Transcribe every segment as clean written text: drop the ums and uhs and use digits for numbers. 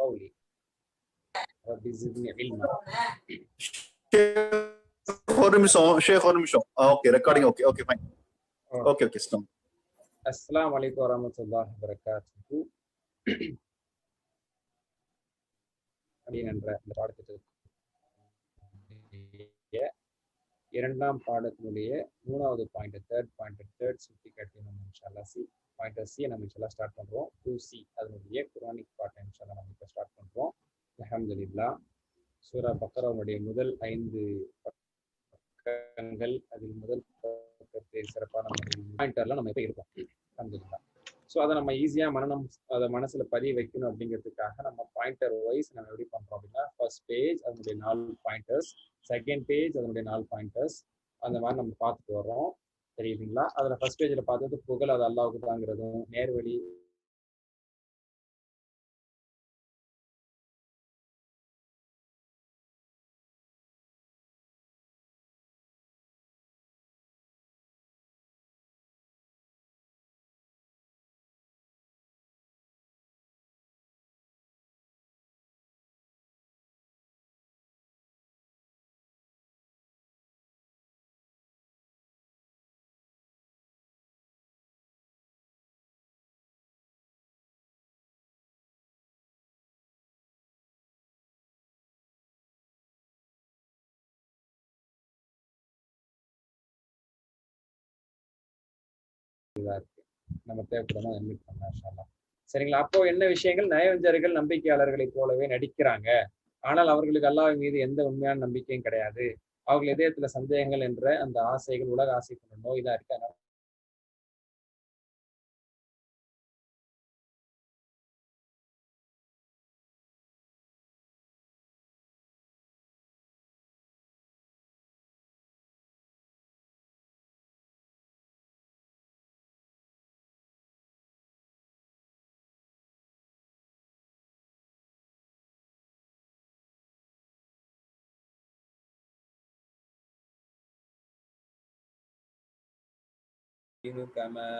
قولي رب زدني علما. ஒரு நிமிஷம் okay recording okay fine okay start. அஸ்ஸலாமு அலைக்கும் வரஹ்மத்துல்லாஹி வபரகாத்துஹு. என்ற இந்த பாடத்திட்டத்தினுடைய இரண்டாம் பாடத்தினுடைய மூணாவது பாயிண்ட் தேர்ட் சுட்டி காட்டி நம்ம இன்ஷால்லா சி நம்ம இன்ஷால்லா ஸ்டார்ட் பண்றோம். 2C அதனுடைய குர்ஆனிக் பாட்டை இன்ஷால்லா நம்ம இப்போ ஸ்டார்ட் பண்றோம். அல்ஹம்துலில்லாஹ். சூரா பக்கராவுடைய முதல் 5 பக்கங்கள், அதில் முதல் பக்கத்தை சிறப்பான பாயிண்டர்லாம் நம்ம இப்போ இருக்கோம். அல்ஹம்துலில்லாஹ். ஸோ அதை நம்ம ஈஸியாக அதை மனசில் பதிய வைக்கணும் அப்படிங்கிறதுக்காக நம்ம பாயிண்டர் வைஸ் நம்ம எப்படி பண்ணுறோம் அப்படின்னா, ஃபர்ஸ்ட் பேஜ் அதனுடைய 4 பாயிண்டர்ஸ், செகண்ட் பேஜ் அதனுடைய 4 பாயிண்டர்ஸ், அந்த மாதிரி நம்ம பார்த்துட்டு வர்றோம். தெரியுதுங்களா? அதில் ஃபர்ஸ்ட் பேஜில் பார்த்தது புகழ் அது அல்லாஹ்வுக்கு தாங்கிறதும், நேர்வழி இருக்கு. நம்ம தேவைப்படும் அட்மிட் பண்ணலாம். சரிங்களா? அப்போ என்ன விஷயங்கள், நயவஞ்சகர்கள் நம்பிக்கையாளர்களை போலவே நடிக்கிறாங்க, ஆனால் அவர்களுக்கு அல்லாஹ் மீது எந்த உண்மையான நம்பிக்கையும் கிடையாது. அவர்கள் இதயத்துல சந்தேகங்கள் என்ற அந்த ஆசைகள், உலக ஆசை போன்ற நோய் தான் இருக்கு. அதனால كما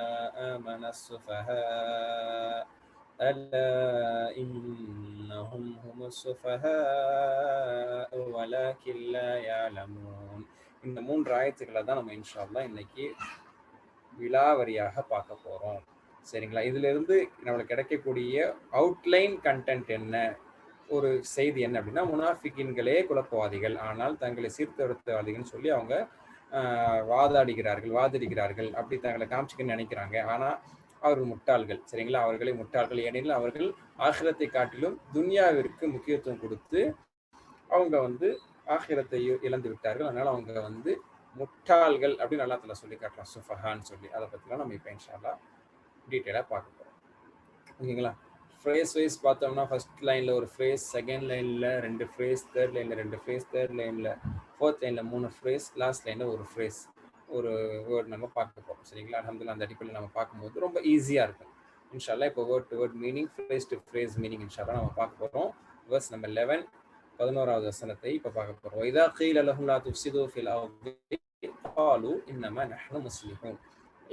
آمن السفهاء ألا إنهم هم السفهاء ولكن لا يعلمون. இந்த 3 ஆயத்துக்களை தான் நம்ம இன்ஷா அல்லாஹ் இன்னைக்கு விலாவரியாக பார்க்க போறோம். சரிங்களா? இதுல இருந்து நம்மளுக்கு கிடைக்கக்கூடிய அவுட்லைன் கண்டென்ட் என்ன, ஒரு செய்தி என்ன அப்படின்னா, முனாஃபிகின்களே குழப்பவாதிகள், ஆனால் தங்களை சீர்திருத்தவாதிகள்னு சொல்லி அவங்க வாதிடுகிறார்கள், அப்படி தங்களை காமிச்சுக்கன்னு நினைக்கிறாங்க. ஆனால் அவர்கள் முட்டாள்கள். சரிங்களா? அவர்களை முட்டாள்கள். ஏனெனில் அவர்கள் ஆகிரத்தை காட்டிலும் துன்யாவிற்கு முக்கியத்துவம் கொடுத்து அவங்க ஆகிரத்தை இழந்து விட்டார்கள். அதனால அவங்க முட்டாள்கள் அப்படின்னு அல்லாஹ் சொல்லி காட்டலாம், சுஃபஹான்னு சொல்லி. அதை பற்றிலாம் நம்ம இப்போ இன்ஷா அல்லாஹ் டீட்டெயிலாக பார்க்க போகிறோம். ஓகேங்களா? ஃப்ரேஸ் வைஸ் பார்த்தோம்னா, ஃபர்ஸ்ட் லைனில் ஒரு ஃப்ரேஸ், செகண்ட் லைனில் 2 ஃப்ரேஸ், தேர்ட் லைனில் 2 ஃப்ரேஸ், தேர்ட் லைனில், ஃபோர்த் லைனில் 3 ஃப்ரேஸ், லாஸ்ட் லைனில் ஒரு ஃப்ரேஸ், ஒரு வேர்ட் நம்ம பார்க்க போகிறோம். சரிங்களா? அல்ஹம்துலில்லாஹ். அந்த அடிப்படையில் நம்ம பார்க்கும்போது ரொம்ப ஈஸியாக இருக்கும் இன்ஷா அல்லாஹ். இப்போ word to word meaning, phrase to phrase meaning இன்ஷா அல்லாஹ் நம்ம பார்க்க போகிறோம். வெர்ஸ் நம்பர் 11 11வது வசனத்தை இப்போ பார்க்க போகிறோம். وَإِذَا قِيلَ لَهُمْ لَا تُفْسِدُوا فِي الْأَرْضِ قَالُوا إِنَّمَا نَحْنُ مُصْلِحُونَ.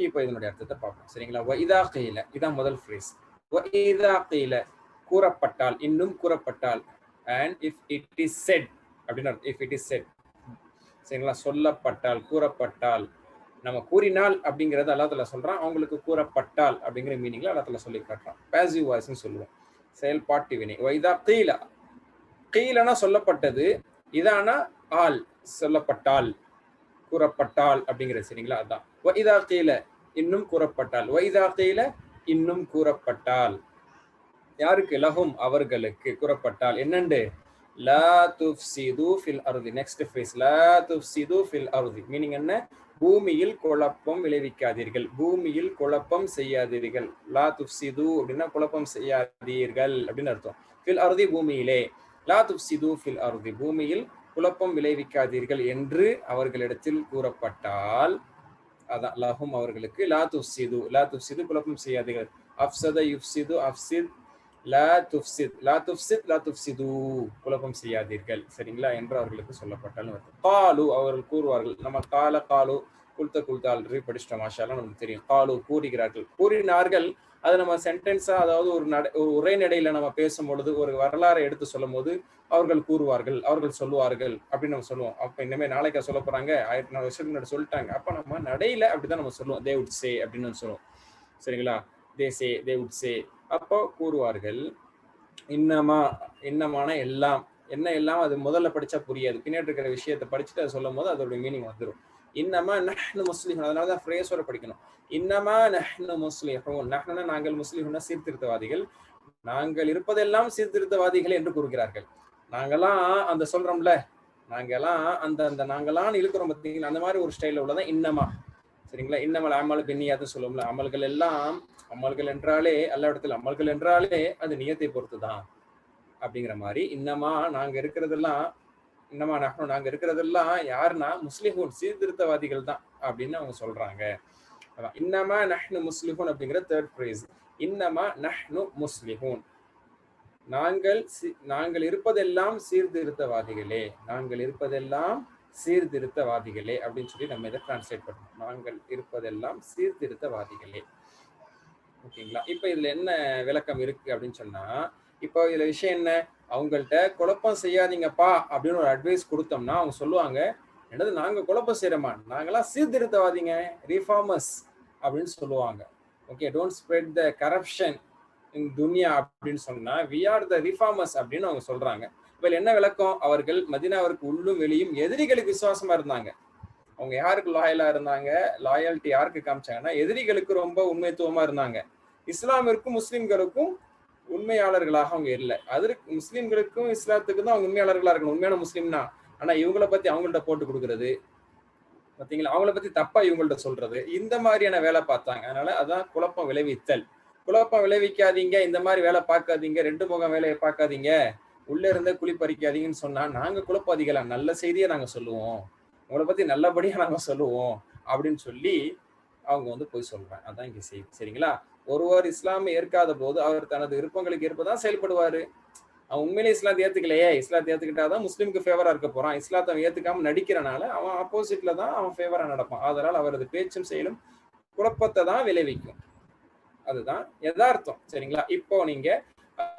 இப்போ இதனுடைய அர்த்தத்தை பார்ப்போம். சரிங்களா? وَإِذَا قِيلَ இதான் முதல் ஃப்ரேஸ். وَإِذَا قِيلَ கூறப்பட்டால், இன்னும் கூறப்பட்டால், and if it is said அப்படின்னா, if it is said, சரிங்களா? சொல்லப்பட்டால், கூறப்பட்டால், நம்ம கூறினால் அப்படிங்கிறது அல்லாஹ் தஆலா சொல்றான். அவங்களுக்கு கூறப்பட்டால் அப்படிங்கிற மீனிங்ல அல்லாஹ் தஆலா சொல்லி காட்டுறான். பாசிவ் வாய்ஸ்னு சொல்லுவோம், செயல்பாட்டு வினை. وَإِذَا قِيلَ கீலனா சொல்லப்பட்டது, இதானா ஆல் சொல்லப்பட்டால், கூறப்பட்டால் அப்படிங்கிறது. சரிங்களா? அதான் وَإِذَا قِيلَ இன்னும் கூறப்பட்டால், وَإِذَا قِيلَ இன்னும் கூறப்பட்டால், யாருக்கு? லஹும் அவர்களுக்கு கூறப்பட்டால் என்னண்டு? லா துஃப்சிது ஃபில் அர்தி. நெக்ஸ்ட் ஃப்ரேஸ், லா துஃப்சிது ஃபில் அர்தி மீனிங் என்ன? பூமியில் குழப்பம் விளைவிக்காதீர்கள், பூமியில் குழப்பம் செய்யாதீர்கள். லா துஃப்சிது அப்படின்னா குழப்பம் செய்யாதீர்கள் அப்படின்னு அர்த்தம். ஃபில் அர்தி பூமியிலே, லா துஃப்சிது ஃபில் அர்தி பூமியில் குழப்பம் விளைவிக்காதீர்கள் என்று அவர்களிடத்தில் கூறப்பட்டால், அதான் லஹும் அவர்களுக்கு, லா துஃப்சிது, லா துஃப்சிது குழப்பம் செய்யாதீர்கள். அஃப்சத யுஃப்சிது அஃப்சித், லா துஃப்சித், லா துஃப்சித், லா துஃப்சிது குழப்பம் செய்யாதீர்கள். சரிங்களா? என்று அவர்களுக்கு சொல்லப்பட்டாலும் வருது. காலு அவர்கள் கூறுவார்கள். நம்ம கால காலு குல்த குல்த ஆல்ரெடி படிச்சிட்டோம் மாஷா அல்லாஹ், நமக்கு தெரியும். காலு கூறுகிறார்கள், கூறினார்கள். அதை நம்ம சென்டென்ஸா, அதாவது ஒரு உரைநடையில நம்ம பேசும் பொழுது, ஒரு வரலாறை எடுத்து சொல்லும் போது அவர்கள் கூறுவார்கள், அவர்கள் சொல்லுவார்கள் அப்படின்னு நம்ம சொல்லுவோம். அப்ப இனிமே நாளைக்கா சொல்ல போறாங்க, 1400 வருஷத்துக்கு முன்னாடி சொல்லிட்டாங்க. அப்ப நம்ம நடையில அப்படிதான் நம்ம சொல்லுவோம். தே வுட் சே அப்படின்னு சொல்லுவோம். சரிங்களா? தே சே, தே வுட் சே. அப்போ கூறுவார்கள். இன்னமா, இன்னமான எல்லாம், என்ன எல்லாம் அது முதல்ல படிச்சா புரியாது. பின்னாடி இருக்கிற விஷயத்தை படிச்சுட்டு அதை சொல்லும் போது அதோட மீனிங் வந்துடும். இன்னமா நஹ்னு முஸ்லிஹூன், அதனாலதான் ஃப்ரேஸோட படிக்கணும். இன்னமா நஹ்னு முஸ்லிஹூன், நஹ்னுனா நாங்கள், முஸ்லிஹூன்னா சீர்திருத்தவாதிகள், நாங்கள் இருப்பதெல்லாம் சீர்திருத்தவாதிகள் என்று கூறுகிறார்கள். நாங்கெல்லாம் அந்த சொல்றோம்ல, நாங்கெல்லாம் அந்த அந்த நாங்களான்னு இழுக்கிறோம் பார்த்தீங்களா, அந்த மாதிரி ஒரு ஸ்டைல உள்ளதான் இன்னமா. சரிங்களா? இன்னமல் அமல் பின்னியாதுன்னு சொல்லுவோம்ல, அமல்கள் எல்லாம், அமல்கள் என்றாலே அல்லா இடத்துல அமல்கள் என்றாலே அது நியத்தை பொறுத்துதான் அப்படிங்கிற மாதிரி, இன்னமா நாங்க இருக்கிறதெல்லாம், இன்னமா நஹ்னு நாங்க இருக்கிறதெல்லாம் யாருன்னா முஸ்லிஹூன் சீர்திருத்தவாதிகள் தான் அப்படின்னு அவங்க சொல்றாங்க. அதான் இன்னமா நஹ்னு முஸ்லிஹூன் அப்படிங்கிற தேர்ட் ஃப்ரேஸ். இன்னமா நஹ்னு முஸ்லிஹூன், நாங்கள் இருப்பதெல்லாம் சீர்திருத்தவாதிகளே, நாங்கள் இருப்பதெல்லாம் சீர்திருத்தவாதிகளே அப்படின்னு சொல்லி நம்ம இதை டிரான்ஸ்லேட் பண்ணணும். நாங்கள் இருப்பதெல்லாம் சீர்திருத்தவாதிகளே. ஓகேங்களா? இப்ப இதுல என்ன விளக்கம் இருக்கு அப்படின்னு சொன்னா, இப்போ இதுல விஷயம் என்ன, அவங்கள்ட்ட குழப்பம் செய்யாதீங்கப்பா அப்படின்னு ஒரு அட்வைஸ் கொடுத்தோம்னா அவங்க சொல்லுவாங்க, என்னது நாங்க குழப்பம் செய்யறோமா, நாங்கெல்லாம் சீர்திருத்தவாதிங்க, ரிஃபார்மர்ஸ் அப்படின்னு சொல்லுவாங்க. Okay, don't spread the corruption இன் துன்யா அப்படின்னு சொன்னா வி ஆர் த ரிஃபார்மர்ஸ் அப்படின்னு அவங்க சொல்றாங்க. இப்ப என்ன விளக்கம், அவர்கள் மதீனாவிற்கு உள்ளும் வெளியும் எதிரிகளுக்கு விசுவாசமா இருந்தாங்க. அவங்க யாருக்கு லாயலா இருந்தாங்க, லாயல்ட்டி யாருக்கு காமிச்சாங்கன்னா எதிரிகளுக்கு ரொம்ப உண்மைத்துவமா இருந்தாங்க. இஸ்லாமிற்கும் முஸ்லிம்களுக்கும் உண்மையாளர்களாக அவங்க இல்லை. அதற்கு முஸ்லிம்களுக்கும் இஸ்லாத்துக்கும் தான் அவங்க உண்மையாளர்களா இருக்கணும், உண்மையான முஸ்லிம்னா. ஆனா இவங்கள பத்தி அவங்கள்ட்ட போட்டு கொடுக்கறது பாத்தீங்களா, அவங்கள பத்தி தப்பா இவங்கள்ட்ட சொல்றது, இந்த மாதிரியான வேலை பார்த்தாங்க. அதனால அதான் குழப்பம் விளைவித்தல். குழப்பம் விளைவிக்காதீங்க, இந்த மாதிரி வேலை பார்க்காதீங்க, 2 முகம் வேலையை பார்க்காதீங்க, உள்ள இருந்தே குழி பறிக்காதீங்கன்னு சொன்னா நாங்க குழப்பாதிகளா, நல்ல செய்தியை நாங்க சொல்லுவோம், உங்களை பத்தி நல்லபடியா நாங்க சொல்லுவோம் அப்படின்னு சொல்லி அவங்க போய் சொல்றாங்க. அதான் இங்க செய்தி. சரிங்களா? ஒருவர் இஸ்லாமை ஏற்காத போது அவர் தனது விருப்பங்களுக்கு ஏற்பதான் செயல்படுவாரு. அவன் உண்மையிலே இஸ்லாத்தை ஏத்துக்கலையே, இஸ்லாத்தை ஏத்துக்கிட்டாதான் முஸ்லிமுக்கு ஃபேவரா இருக்க போறான். இஸ்லாத்தை அவன் ஏத்துக்காம நடிக்கிறனால அவன் ஆப்போசிட்ல தான் அவன் ஃபேவரா நடப்பான். அதனால் அவரது பேச்சும் செயலும் குழப்பத்தை தான் விளைவிக்கும். அதுதான் யதார்த்தம். சரிங்களா? இப்போ நீங்க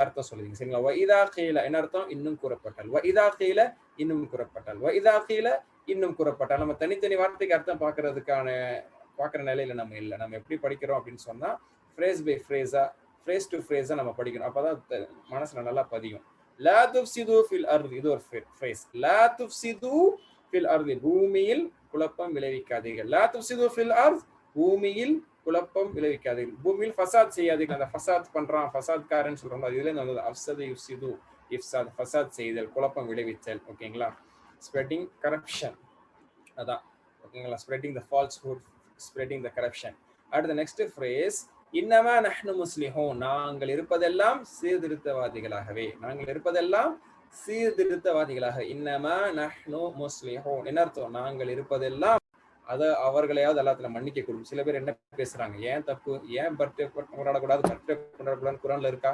அர்த்தம் சொல்லுவீங்க. சரிங்களா? வைதா கீல என்ன அர்த்தம், இன்னும் கூறப்பட்டால். வைதா கீல இன்னும் கூறப்பட்டால். வைதா கீல இன்னும் கூறப்பட்டால். நம்ம தனித்தனி வார்த்தைக்கு அர்த்தம் பார்க்கிற நிலையில நம்ம இல்லை. நம்ம எப்படி படிக்கிறோம் அப்படின்னு சொன்னா ஃப்ரேஸ் பை ஃப்ரேஸா, ஃப்ரேஸ் டு ஃப்ரேஸா நம்ம படிக்கணும். அப்பதான் மனசுல நல்லா பதியும். லா துஃப்சிது ஃபில் அர்தி, இது ஒரு ஃப்ரேஸ். லா துஃப்சிது ஃபில் அர்தி, பூமியில் குழப்பம் விளைவிக்காதீர்கள். லா துஃப்சிது ஃபில் அர்த், பூமியில் குழப்பம் விளைவிக்காதீர்கள், பூமியில் ஃபசாத் செய்யாதீர்கள். அந்த ஃபசாத் பண்றான், ஃபசாத்காரன்னு சொல்றோம், அதுல இருந்து அஃப்ஸது யுஃப்சிது, இஃப்சாத் ஃபசாத் செய்தல், குழப்பம் விளைவித்தல். ஓகேங்களா? ஸ்ப்ரெட்டிங் கரப்ஷன், அதான். ஓகேங்களா? ஸ்ப்ரெட்டிங் த ஃபால்ஸ்ஹுட், ஸ்ப்ரெட்டிங் த கரப்ஷன். அடுத்த நெக்ஸ்ட் ஃப்ரேஸ், இன்னமா நஹ்னு முஸ்லிஹூன், நாங்கள் இருப்பதெல்லாம் சீர்திருத்தவாதிகளாகவே, நாங்கள் இருப்பதெல்லாம் சீர்திருத்தவாதிகளாக. இன்னமா நஹ்னு முஸ்லிஹூன் என்ன அர்த்தம், நாங்கள் இருப்பதெல்லாம், அதை அவர்களையாவது எல்லாத்துல மன்னிக்க கூடும். சில பேர் என்ன பேசுறாங்க, ஏன் தப்பு, ஏன் பர்த்டே கொண்டாடக்கூடாது, பர்த்டே கொண்டாடக்கூடாதுன்னு குரான்ல இருக்கா,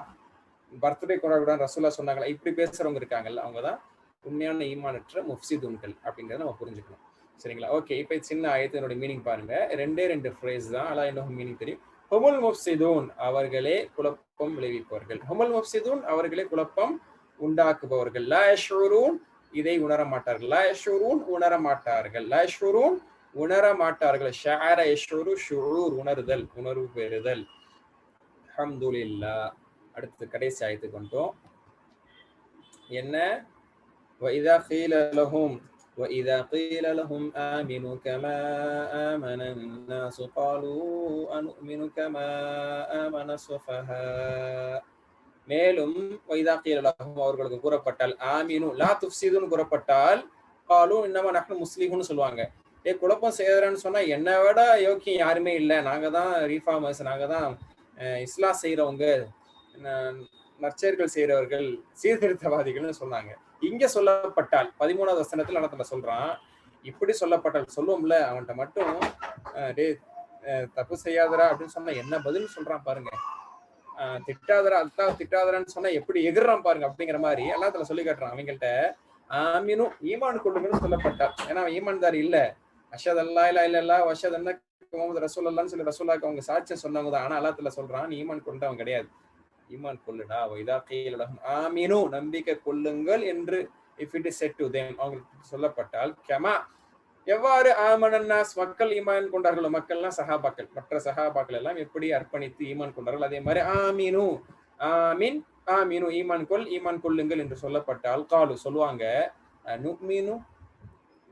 பர்த்டே கொண்டாடக்கூடாது ரசூலா சொன்னாங்களா, இப்படி பேசுறவங்க இருக்காங்கல்ல, அவங்கதான் உண்மையான ஈமானற்ற முஃப்சிதுன்கள் அப்படிங்கிறத நம்ம புரிஞ்சுக்கணும். சரிங்களா? ஓகே, இப்ப சின்ன ஆயத்தினோட மீனிங் பாருங்க. 2 ஃப்ரேஸ் தான், அல்லாஹ் இன்னும் மீனிங் தெரியும். ஹுமுல் முஃப்சிதூன், அவர்களே குழப்பம் விளைவிப்பவர்கள். ஹுமுல் முஃப்சிதூன், அவர்களே குழப்பம் உண்டாக்குபவர்கள். லா யஷ்உரூன், இதை உணர மாட்டார்கள். லா யஷ்உரூன், உணர மாட்டார்கள். லா யஷ்உரூன், உணர மாட்டார்கள். ஷஅர யஷ்உரு, ஷுஊர் உணர்தல், உணர்வு பெறுதல். அல்ஹம்துலில்லாஹ். அடுத்து கடைசி ஆயத்துக்கு வந்துட்டோம். என்ன, وَإِذَا قِيلَ لَهُمْ آمِنُوا كَمَا آمَنَ النَّاسُ قَالُوا أَنُؤْمِنُ كَمَا آمَنَ السُّفَهَاءُ. மேலும் وَإِذَا قِيلَ لَهُمْ, அவர்களுக்கு கூறப்பட்டால், ஆமினு லா துஃப்சிதுன்னு கூறப்பட்டால், قَالُوا إِنَّمَا نَحْنُ مُصْلِحُونَ சொல்லுவாங்க. குழப்பம் செய்யறேன்னு சொன்னா என்னை விட யோக்கியம் யாருமே இல்லை, நாங்க தான் ரீஃபார்மர்ஸ், நாங்க தான் இஸ்லாம் செய்யறவங்க, நற்செயல்கள் செய்யறவர்கள், சீர்திருத்தவாதிகள்னு சொன்னாங்க. இங்க சொல்லப்பட்டால் 13வது வசனத்துல நான் சொல்றான், இப்படி சொல்லப்பட்டால் சொல்லுவோம்ல, அவன்கிட்ட மட்டும் டே தப்பு செய்யாதரா அப்படின்னு சொன்னா என்ன பதில் சொல்றான் பாருங்க. திட்டாதரா, அல்லாஹ் திட்டாதரான்னு சொன்னா எப்படி எதிர்றான் பாருங்க. அப்படிங்கிற மாதிரி அல்லாஹ் சொல்லி காட்டுறான் அவங்கள்ட்ட. ஆமீனு, ஈமான் கொள்ளுங்கன்னு சொல்லப்பட்டால், ஏன்னா அவன் ஈமான்தாரி இல்ல. அஷஹது அல்லா இலாஹ இல்லல்லாஹ் வ அஷ்ஹது அன்னக முகமது ரசூலுல்லாஹ்னு சொல்லி ரசூலுல்லாஹ்க்கு அவங்க சாட்சியம் சொன்னவங்க தான். ஆனா அல்லாஹ் தஆலா சொல்றான், நீ ஈமான் கொண்டவன் கிடையாது. ஈமான் கொள்ளுடா. வைதா கீல லஹும் ஆமினு, நம்பிக்கை கொள்ளுங்கள் என்று if it is said to them, அவங்களுக்கு சொல்லப்பட்டால், கமா எவ்வாறு ஆமனன்னாஸ் மக்கள் ஈமான் கொண்டார்களோ, மக்கள்னா சஹாபாக்கள், மற்ற சஹாபாக்கள் எல்லாம் எப்படி அர்ப்பணித்து ஈமான் கொண்டார்கள், அதே மாதிரி ஆமீனு, ஆமீன், ஆமீனு ஈமான் கொள்ளுங்கள் என்று சொல்லப்பட்டால், காலு சொல்லுவாங்க, நுக்மீனு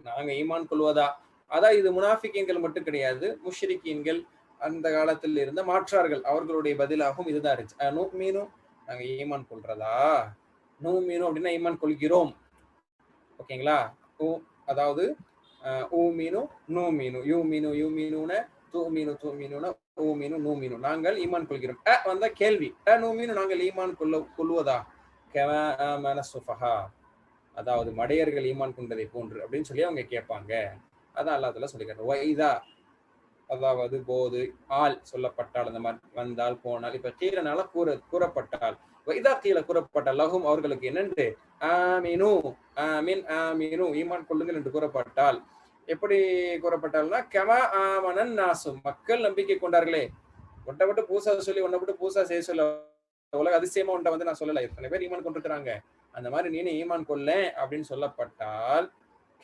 நாங்க ஈமான் கொள்வதா. அதான் இது முனாஃபிகீன்கள் மட்டும் கிடையாது, முஷ்ரிக்கீன்கள் அந்த காலத்தில் இருந்த மாற்றார்கள் அவர்களுடைய பதிலாகவும் இதுதான் இருந்துச்சு. நுக்மீனு நாங்க ஈமான் கொள்றதா, நுக்மீனு அப்படின்னா ஈமான் கொள்கிறோம். ஓகேங்களா? அதாவது ஊமீனு நூமீனு, யூமீனு யூமீனுன, தூமீனு தூமீனுன, ஊமீனு நூமீனு நாங்கள் ஈமான் கொள்கிறோம். வந்த கேள்வி, நூமீனு நாங்கள் ஈமான் கொள்வதா, கமா ஆமன சுஃபஹா, அதாவது மடையர்கள் ஈமான் கொண்டதை போன்று அப்படின்னு சொல்லி அவங்க கேட்பாங்க. அதான் அல்லாஹ் தஆலா சொல்லிக்கிறார். வைதா அதாவது போது, ஆள் சொல்லப்பட்டால், அந்த மாதிரி வந்தால் போனால், இப்ப கீழனால கூறப்பட்டால், வைதா கீழ கூறப்பட்டால் லஹும் அவர்களுக்கு என்னென்று ஆமினு, ஆமின் ஆமினு ஈமான் கொள்ளுங்கள் என்று கூறப்பட்டால், எப்படி கூறப்பட்டால்னா கமா ஆமனன் நாசு மக்கள் நம்பிக்கை கொண்டார்களே. ஒன்றை விட்டு பூசா சொல்லி ஒன்றை விட்டு பூசா செய்ய சொல்ல உலக அதிசயமா ஒன்றை வந்து நான் சொல்லல, எத்தனை பேர் ஈமான் கொண்டிருக்கிறாங்க, அந்த மாதிரி நீனு ஈமான் கொள்ள அப்படின்னு சொல்லப்பட்டால்,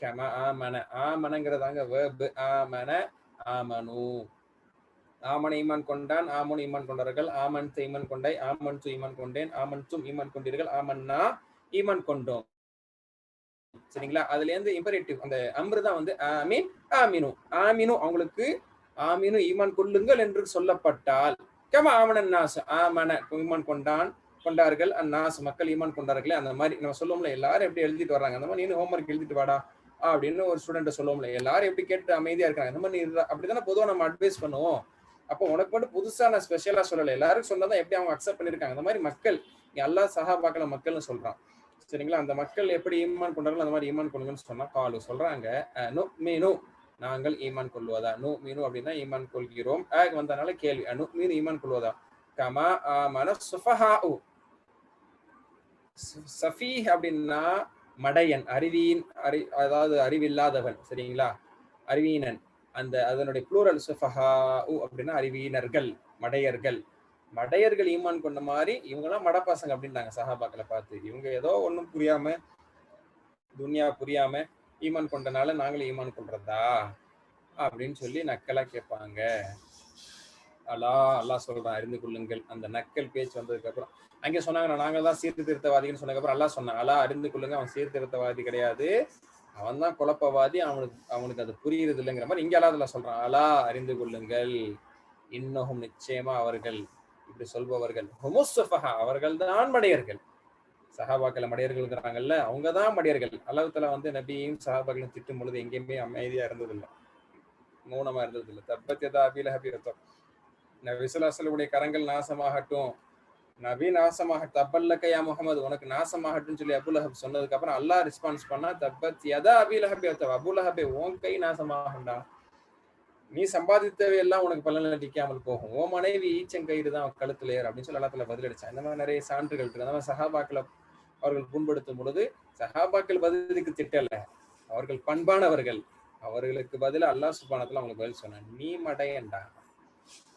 கமா ஆமன, ஆமனங்கிறதாங்க வேர்பு, ஆமன ஆமனு, ஆமன ஈமான் கொண்டான், ஆமன் ஈமான் கொண்டார்கள், ஆமன் ஈமான் கொண்டாய், ஆமன் ஈமான் கொண்டேன், ஆமன் ஈமான் கொண்டீர்கள், ஆமன்னா ஈமான் கொண்டோம். சரிங்களா? அதுல இருந்து இம்பரேட்டிவ் அந்த அம்ரு தான் வந்து ஆமீன் ஆமினு, ஆமினு அவங்களுக்கு ஆமினு ஈமான் கொள்ளுங்கள் என்று சொல்லப்பட்டால், கமா ஆமனன் நாஸ் ஆமன ஈமான் கொண்டார்கள், அந்நாஸ் மக்கள் ஈமான் கொண்டார்களே. அந்த மாதிரி நம்ம சொல்லுவோம்ல, எல்லாரும் எப்படி எழுதிட்டு வர்றாங்க, அந்த மாதிரி நீ ஹோம்ஒர்க் எழுதிட்டு வாடா அப்படின்னு ஒரு ஸ்டூடெண்ட் சொல்லுவோம்ல, எல்லாரும் எப்படி கேட்டு அமைதியா இருக்காங்க, அந்த மாதிரி அப்படித்தானே பொதுவாக நம்ம அட்வைஸ் பண்ணுவோம். அப்போ உனக்கு மட்டும் புதுசா நான் ஸ்பெஷலா சொல்லலை, எல்லாரும் சொன்னதான் எப்படி அவங்க அக்செப்ட் பண்ணிருக்காங்க. அந்த மாதிரி மக்கள் அல்லாஹ் சஹாபாக்கள மக்கள்னு சொல்றான். சரிங்களா? அந்த மக்கள் எப்படி ஈமான் கொண்டார்களோ அந்த மாதிரி ஈமான் கொள்ளுங்கன்னு சொன்னா, காலு சொல்றாங்க, நுக்மீனு நாங்கள் ஈமான் கொள்வதா, நுக்மீனு அப்படின்னா ஈமான் கொள்கிறோம், வந்தனால கேள்வி, நுக்மீனு ஈமான் கொள்வதா, கமா ஆமன சுஃபஹாஉ, சஃபீஹ் அப்படின்னா மடையன், அதாவது அறிவில்லாதவன். சரிங்களா? அறிவீனன், அந்த அதனுடைய ப்ளூரல் சுஃபஹாஉ அப்படின்னா அறிவீனர்கள், மடையர்கள். மடையர்கள் ஈமான் கொண்ட மாதிரி இவங்கெல்லாம் மடப்பாசங்க அப்படின்றாங்க சஹாபாக்களை பார்த்து. இவங்க ஏதோ ஒண்ணும் புரியாம, துன்யா புரியாம ஈமான் கொண்டனால நாங்களும் ஈமான் கொள்றதா அப்படின்னு சொல்லி நக்கலா கேட்பாங்க. அல்லாஹ் சொல்றான், அறிந்து கொள்ளுங்கள். அந்த நக்கல் பேச்சு வந்ததுக்கு அப்புறம் அங்கே சொன்னாங்க, நாங்க தான் சீர்திருத்தவாதின்னு சொன்னதுக்கு அப்புறம் அல்லாஹ் சொன்னான், அறிந்து கொள்ளுங்க, அவன் சீர்திருத்தவாதி கிடையாது, அவன் தான் குழப்பவாதி, அவனுக்கு அது புரியுறது இல்லைங்கிற மாதிரி இங்க அல்லாஹ் சொல்றான், அறிந்து கொள்ளுங்கள், இன்னும் நிச்சயமா அவர்கள், இப்படி சொல்பவர்கள், ஹுமுஸ்ஸஃபஹா அவர்கள் தான் மடையர்கள். சஹாபாக்கள் மடையர்கள் இருக்கிறாங்கல்ல, அவங்கதான் மடையர்கள். அல்லாஹ் தஆலா வந்து நபியையும் சஹாபாக்களையும் திட்டும் பொழுது எங்கேயுமே அமைதியா இருந்ததில்லை, மௌனமா இருந்ததில்லை. தப்பத் யதா அபீ லஹபி வதப், நபி ஸல்லல்லாஹு அலைஹி வஸல்லம் கரங்கள் நாசமாகட்டும், நபி நாசமாக, தப்பல்லக யா முஹம்மது உனக்கு நாசமாகட்டும் சொல்லி அபூ லஹப் சொன்னதுக்கு அப்புறம் அல்லாஹ் ரெஸ்பான்ஸ் பண்ணா, தப்பத் யதா அபீ லஹபி வதப், அபூ லஹபே உன் கை நாசமாகண்டா, நீ சம்பாதித்தவை எல்லாம் உனக்கு பலன் அளிக்காமல் போகும், உன் மனைவி ஈச்சங்கயிறு தான் கழுத்துல ஏறு அப்படின்னு சொல்லி அல்லாஹ் தஆலா பதிலளிச்சான். இந்த மாதிரி நிறைய சான்றுகள் இருக்கு. அந்த மாதிரி சஹாபாக்களை அவர்கள் புண்படுத்தும் பொழுது சஹாபாக்கள் பதிலுக்கு திட்டல, அவர்கள் பண்பானவர்கள், அவர்களுக்கு பதிலாக அல்லாஹ் சுப்ஹானஹு வ தஆலா அவங்களுக்கு பதில் சொன்னான், நீ மடையண்டா.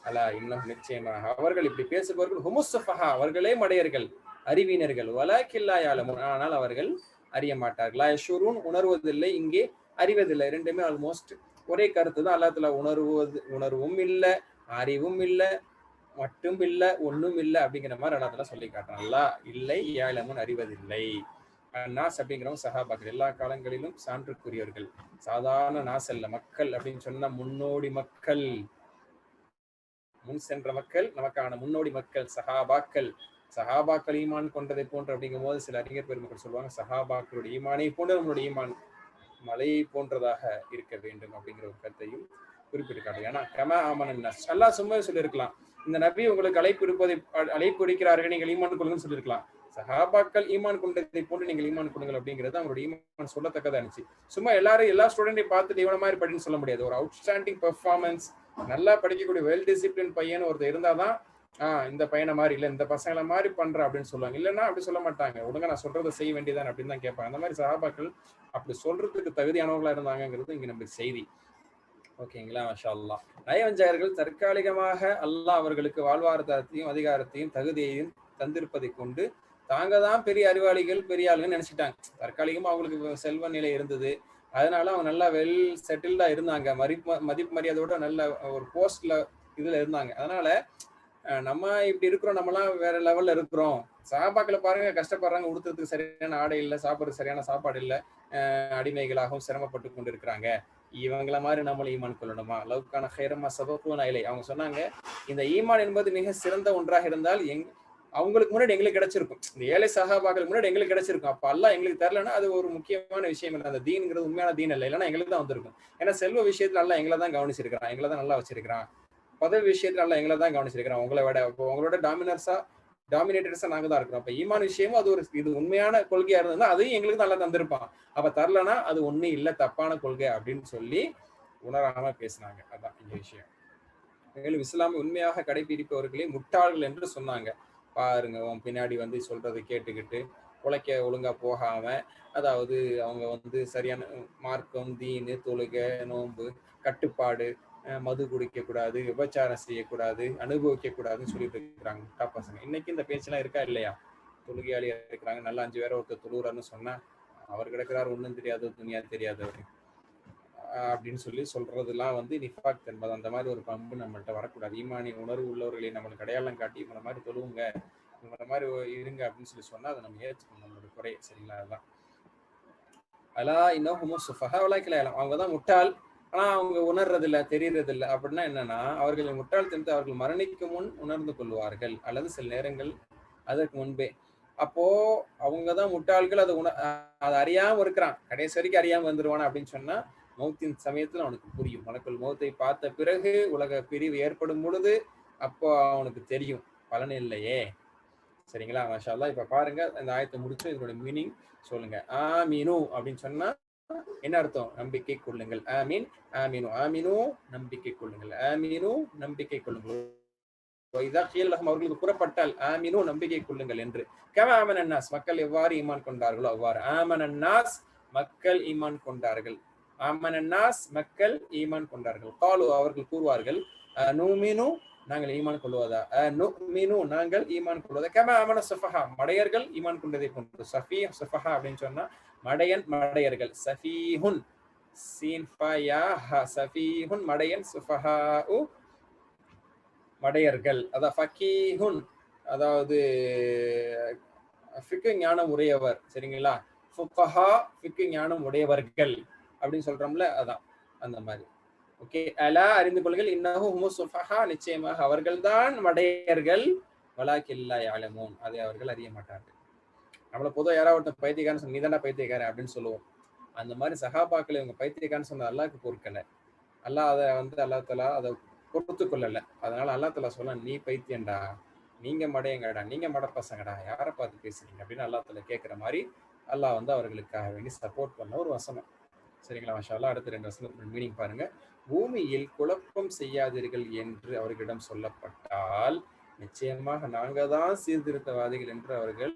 அலா இன்னும் நிச்சயமாக அவர்கள் இப்படி பேசுபவர்கள் ஹுமுஸ்ஸஃபஹா அவர்களே மடையர்கள், அறிவினர்கள், வலாக்கின் லா யஅலமூன் ஆனால் அவர்கள் அறிய மாட்டார்கள், லா யஷூரூன் உணர்வதில்லை, இங்கே அறிவதில்லை. ரெண்டுமே ஆல்மோஸ்ட் ஒரே கருத்து தான். அல்லாஹ் தஆலா உணர்வும் இல்லை, அறிவும் இல்லை, மட்டும் இல்லை, ஒண்ணும் இல்லை அப்படிங்கிற மாதிரி அல்லாஹ் தஆலா சொல்லி காட்டுறான். அல்லாஹ் இல்லை, யஅலமூன் அறிவதில்லை. நாஸ் அப்படிங்கிறவங்க சஹாபாக்கள் எல்லா காலங்களிலும் சான்றுக்குரியவர்கள், சாதாரண நாஸ் அல்ல, மக்கள் அப்படின்னு சொன்னா முன்னோடி மக்கள், முன் சென்ற மக்கள், நமக்கான முன்னோடி மக்கள் சஹாபாக்கள். சஹாபாக்கள் ஈமான் கொண்டதை போன்று அப்படிங்கும் போது சில அறிஞர் பெருமக்கள் சொல்லுவாங்க, சஹாபாக்களுடைய ஈமானை போன்று நம்மளுடைய ஈமான் மலையை போன்றதாக இருக்க வேண்டும் அப்படிங்கிற ஒரு கருத்தையும் குறிப்பிட்டிருக்காங்க. ஏன்னா கமா ஆமனன் நாஸ், அல்லாஹ் சும்மா சொல்லியிருக்கலாம், இந்த நபி உங்களுக்கு அழைப்பு இருக்கிறார்கள், நீங்கள் ஈமான் கொள்ளுங்கன்னு சொல்லியிருக்கலாம். சஹாபாக்கள் ஈமான் கொண்டதை போன்று நீங்கள் ஈமான் கொள்ளுங்கள் அப்படிங்கிறது அவங்களுடைய ஈமான் சொல்லத்தக்கதா இருந்துச்சு. சும்மா எல்லா ஸ்டூடெண்டையும் பார்த்துட்டு இவன மாதிரி படின்னு சொல்ல முடியாது. ஒரு அவுட்ஸ்டாண்டிங் பெர்ஃபார்மன்ஸ், நல்லா படிக்கக்கூடிய வெல் டிசிப்ளின் பையன் ஒருத்தர் இருந்தாதான் இந்த பையனை மாதிரி இல்லை, இந்த பசங்களை மாதிரி பண்ற அப்படின்னு சொல்லுவாங்க. இல்லைன்னா அப்படி சொல்ல மாட்டாங்க, ஒழுங்கா நான் சொல்றதை செய்ய வேண்டியதான் அப்படின்னு தான் கேட்பாங்க. அந்த மாதிரி சஹாபாக்கள் அப்படி சொல்றதுக்கு தகுதியானவங்களா இருந்தாங்கிறது இங்க நம்மளுக்கு செய்தி. ஓகேங்களா? மாஷா அல்லாஹ். நயவஞ்சகர்கள் தற்காலிகமாக அல்லாஹ் அவர்களுக்கு வாழ்வாதாரத்தையும் அதிகாரத்தையும் தகுதியையும் தந்திருப்பதை கொண்டு தாங்க தான் பெரிய அறிவாளிகள் பெரிய ஆளுங்கன்னு நினைச்சிட்டாங்க. தற்காலிகமா அவங்களுக்கு செல்வ நிலை இருந்தது, அதனால அவங்க நல்லா வெல் செட்டில்டா இருந்தாங்க, மதிப்பு மரியாதையோட நல்ல ஒரு போஸ்ட்ல இதுல இருந்தாங்க. அதனால நம்ம இப்படி இருக்கிறோம், நம்மலாம் வேற லெவல்ல இருக்கிறோம். சஹாபாக்களை பாருங்க, கஷ்டப்படுறாங்க, உடுத்துறதுக்கு சரியான ஆடை இல்லை, சாப்பிட்றதுக்கு சரியான சாப்பாடு இல்லை, அடிமைகளாகவும் சிரமப்பட்டு கொண்டு இருக்கிறாங்க. இவங்கள மாதிரி நம்மளும் ஈமான் கொள்ளணுமா? லவ்கான ஹைரமா சபக்குவன இலை. அவங்க சொன்னாங்க, இந்த ஈமான் என்பது மிக சிறந்த ஒன்றாக இருந்தால் அவங்களுக்கு முன்னாடி எங்களுக்கு கிடைச்சிருக்கும். இந்த ஏழை சஹாபாக்களுக்கு முன்னாடி எங்களுக்கு கிடைச்சிருக்கும். அப்ப அல்லாஹ் எங்களுக்கு தரலன்னா அது ஒரு முக்கியமான விஷயம் இல்லை. அந்த தீன்ங்கிறது உண்மையான தீன் இல்லை, இல்லைன்னா எங்களுக்கு தான் வந்திருக்கும். ஏன்னா செல்வ விஷயத்துல அல்லாஹ் எங்களை தான் கவனிச்சிருக்கிறான், எங்களை தான் நல்லா வச்சிருக்கிறான். பதவி விஷயத்துல அல்லாஹ் எங்களை தான் கவனிச்சிருக்கிறான். உங்களை விட இப்போ உங்களோட டாமினேட்டர்ஸா நாங்க தான் இருக்கிறோம். அப்ப ஈமான் விஷயமும் அது ஒரு இது உண்மையான கொள்கையா இருந்ததுன்னா அதையும் எங்களுக்கு நல்லா தந்திருப்பான். அப்ப தரலன்னா அது ஒண்ணும் இல்லை, தப்பான கொள்கை அப்படின்னு சொல்லி உணராம பேசினாங்க. அதான் இந்த விஷயம். மேலும் இஸ்லாமை உண்மையாக கடைபிடிப்பவர்களே முட்டாள்கள் என்று சொன்னாங்க. பாருங்க, உன் பின்னாடி வந்து சொல்றதை கேட்டுக்கிட்டு உழைக்க ஒழுங்கா போகாம, அதாவது அவங்க வந்து சரியான மார்க்கம், தீனு, தொழுகை, நோன்பு, கட்டுப்பாடு, மது குடிக்க கூடாது, விபச்சாரம் செய்யக்கூடாது, அனுபவிக்க கூடாதுன்னு சொல்லிட்டு இருக்கிறாங்க முட்டா பசங்க. இன்னைக்கு இந்த பேச்செல்லாம் இருக்கா இல்லையா? தொழுகையாளியா இருக்கிறாங்க, நல்லா 5 பேரை ஒருத்தர் தொழுகிறாருன்னு சொன்னா அவர் கிடக்கிறார் ஒன்றும் தெரியாது, துணியா தெரியாதவர் அப்படின்னு சொல்லி சொல்றதெல்லாம் வந்து நிஃபாக் என்பது. அந்த மாதிரி ஒரு பண்பு நம்மள்கிட்ட வரக்கூடாது. ஈமானி உணர்வு உள்ளவர்களை நம்மளுக்கு அடையாளம் காட்டி இவங்க மாதிரி தொழுவுங்க, இவங்க மாதிரி இருங்க அப்படின்னு சொல்லி சொன்னா அதை நம்ம ஏற்றுக்கணும், நம்மளோட குறை. சரிங்களா? அதுதான் அலா இன்னும் சுஃபஹா வலாக்கிலாம். அவங்க தான் முட்டாள், ஆனா அவங்க உணர்றது இல்லை, தெரியறது இல்லை. அப்படின்னா என்னன்னா, அவர்களின் முட்டாள் தெரிந்து அவர்கள் மரணிக்கும் முன் உணர்ந்து கொள்வார்கள், அல்லது சில நேரங்கள் அதற்கு முன்பே. அப்போ அவங்கதான் முட்டாள்கள், அதை அறியாம இருக்கிறான், கடைசி வரைக்கும் அறியாம வந்துருவானா அப்படின்னு சொன்னா மௌத்தின் சமயத்துல அவனுக்கு புரியும். மலக்குள் மௌத்தை பார்த்த பிறகு உலக பிரிவு ஏற்படும் பொழுது அப்போ அவனுக்கு தெரியும் பலன் இல்லையே. சரிங்களா? மாஷா அல்லாஹ். இப்ப பாருங்க, இந்த ஆயத்தை முடிச்சு இதோட மீனிங் சொல்லுங்க. ஆமீனு அப்படின்னு சொன்னா என்ன அர்த்தம்? நம்பிக்கை கொள்ளுங்கள். ஆமீன், ஆமீனு, ஆமீனு நம்பிக்கை கொள்ளுங்கள், ஆமீனு நம்பிக்கை கொள்ளுங்கள். அவர்களுக்கு கூறப்பட்டால் ஆமீனு நம்பிக்கை கொள்ளுங்கள் என்று. கமா ஆமன அன்னாஸ், மக்கள் எவ்வாறு ஈமான் கொண்டார்களோ அவ்வாறு. ஆமன அன்னாஸ், மக்கள் ஈமான் கொண்டார்கள். ஆமன அன்னாஸ், மக்கள் ஈமான் கொண்டார்கள். காலு, அவர்கள் கூறுவார்கள், நுமினு, நாங்கள் ஈமான் கொள்வதா, நுமினு, நாங்கள் ஈமான் கொள்வதா, கமா ஆமன சுஃபஹா, மடையர்கள் ஈமான் கொண்டதை கொண்டு. சஃபீ சுஃபஹா அப்படின்னு சொன்னா மடையன், மடையர்கள். சஃபீஹுன், சீன் ஃபா யா ஹா, சஃபீஹுன் மடையன், சுஃபஹாஉ மடையர்கள். அதான் ஃபகீஹுன், அதாவது ஃபிக்கு ஞானம் உடையவர். சரிங்களா? ஃபுகஹா, ஃபிக்கு ஞானம் உடையவர்கள் அப்படின்னு சொல்றோம்ல, அதான் அந்த மாதிரி. ஓகே, அலா அறிந்து கொள்ளுங்கள், இன்னஹு ஹுமுஸ் சுஃபஹா, நிச்சயமாக அவர்கள்தான் மடையர்கள், வலாக்கில்லா யஅலமூன், அதை அவர்கள் அறிய மாட்டார்கள். நம்மள பொதுவாக யாராவது ஒருத்தன் பைத்தியக்காரன்னு சொன்ன, நீதான்டா பைத்தியக்காரன் அப்படின்னு சொல்லுவோம். அந்த மாதிரி சஹாபாக்களை இவங்க பைத்தியக்காரன்னு சொன்ன அல்லாஹ்க்கு பொறுக்கல. அல்லாஹ் அதை வந்து அல்லாஹ் தஆலா அதை பொறுத்து கொள்ளல. அதனால அல்லாஹ் தஆலா சொல்ல, நீ பைத்தியண்டா, நீங்க மடையங்கடா, நீங்க மட பசங்கடா, யாரை பார்த்து பேசுறீங்க அப்படின்னு அல்லாஹ் தஆலா கேட்கிற மாதிரி அல்லாஹ் வந்து அவர்களுக்காக வேண்டி சப்போர்ட் பண்ண ஒரு வசனம். சரிங்களா? மாஷா அல்லாஹ். அடுத்த 2 வசனத்தோட மீனிங் பாருங்க. பூமியில் குழப்பம் செய்யாதீர்கள் என்று அவர்களிடம் சொல்லப்பட்டால் நிச்சயமாக நாங்க தான் சீர்திருத்தவாதிகள் என்று அவர்கள்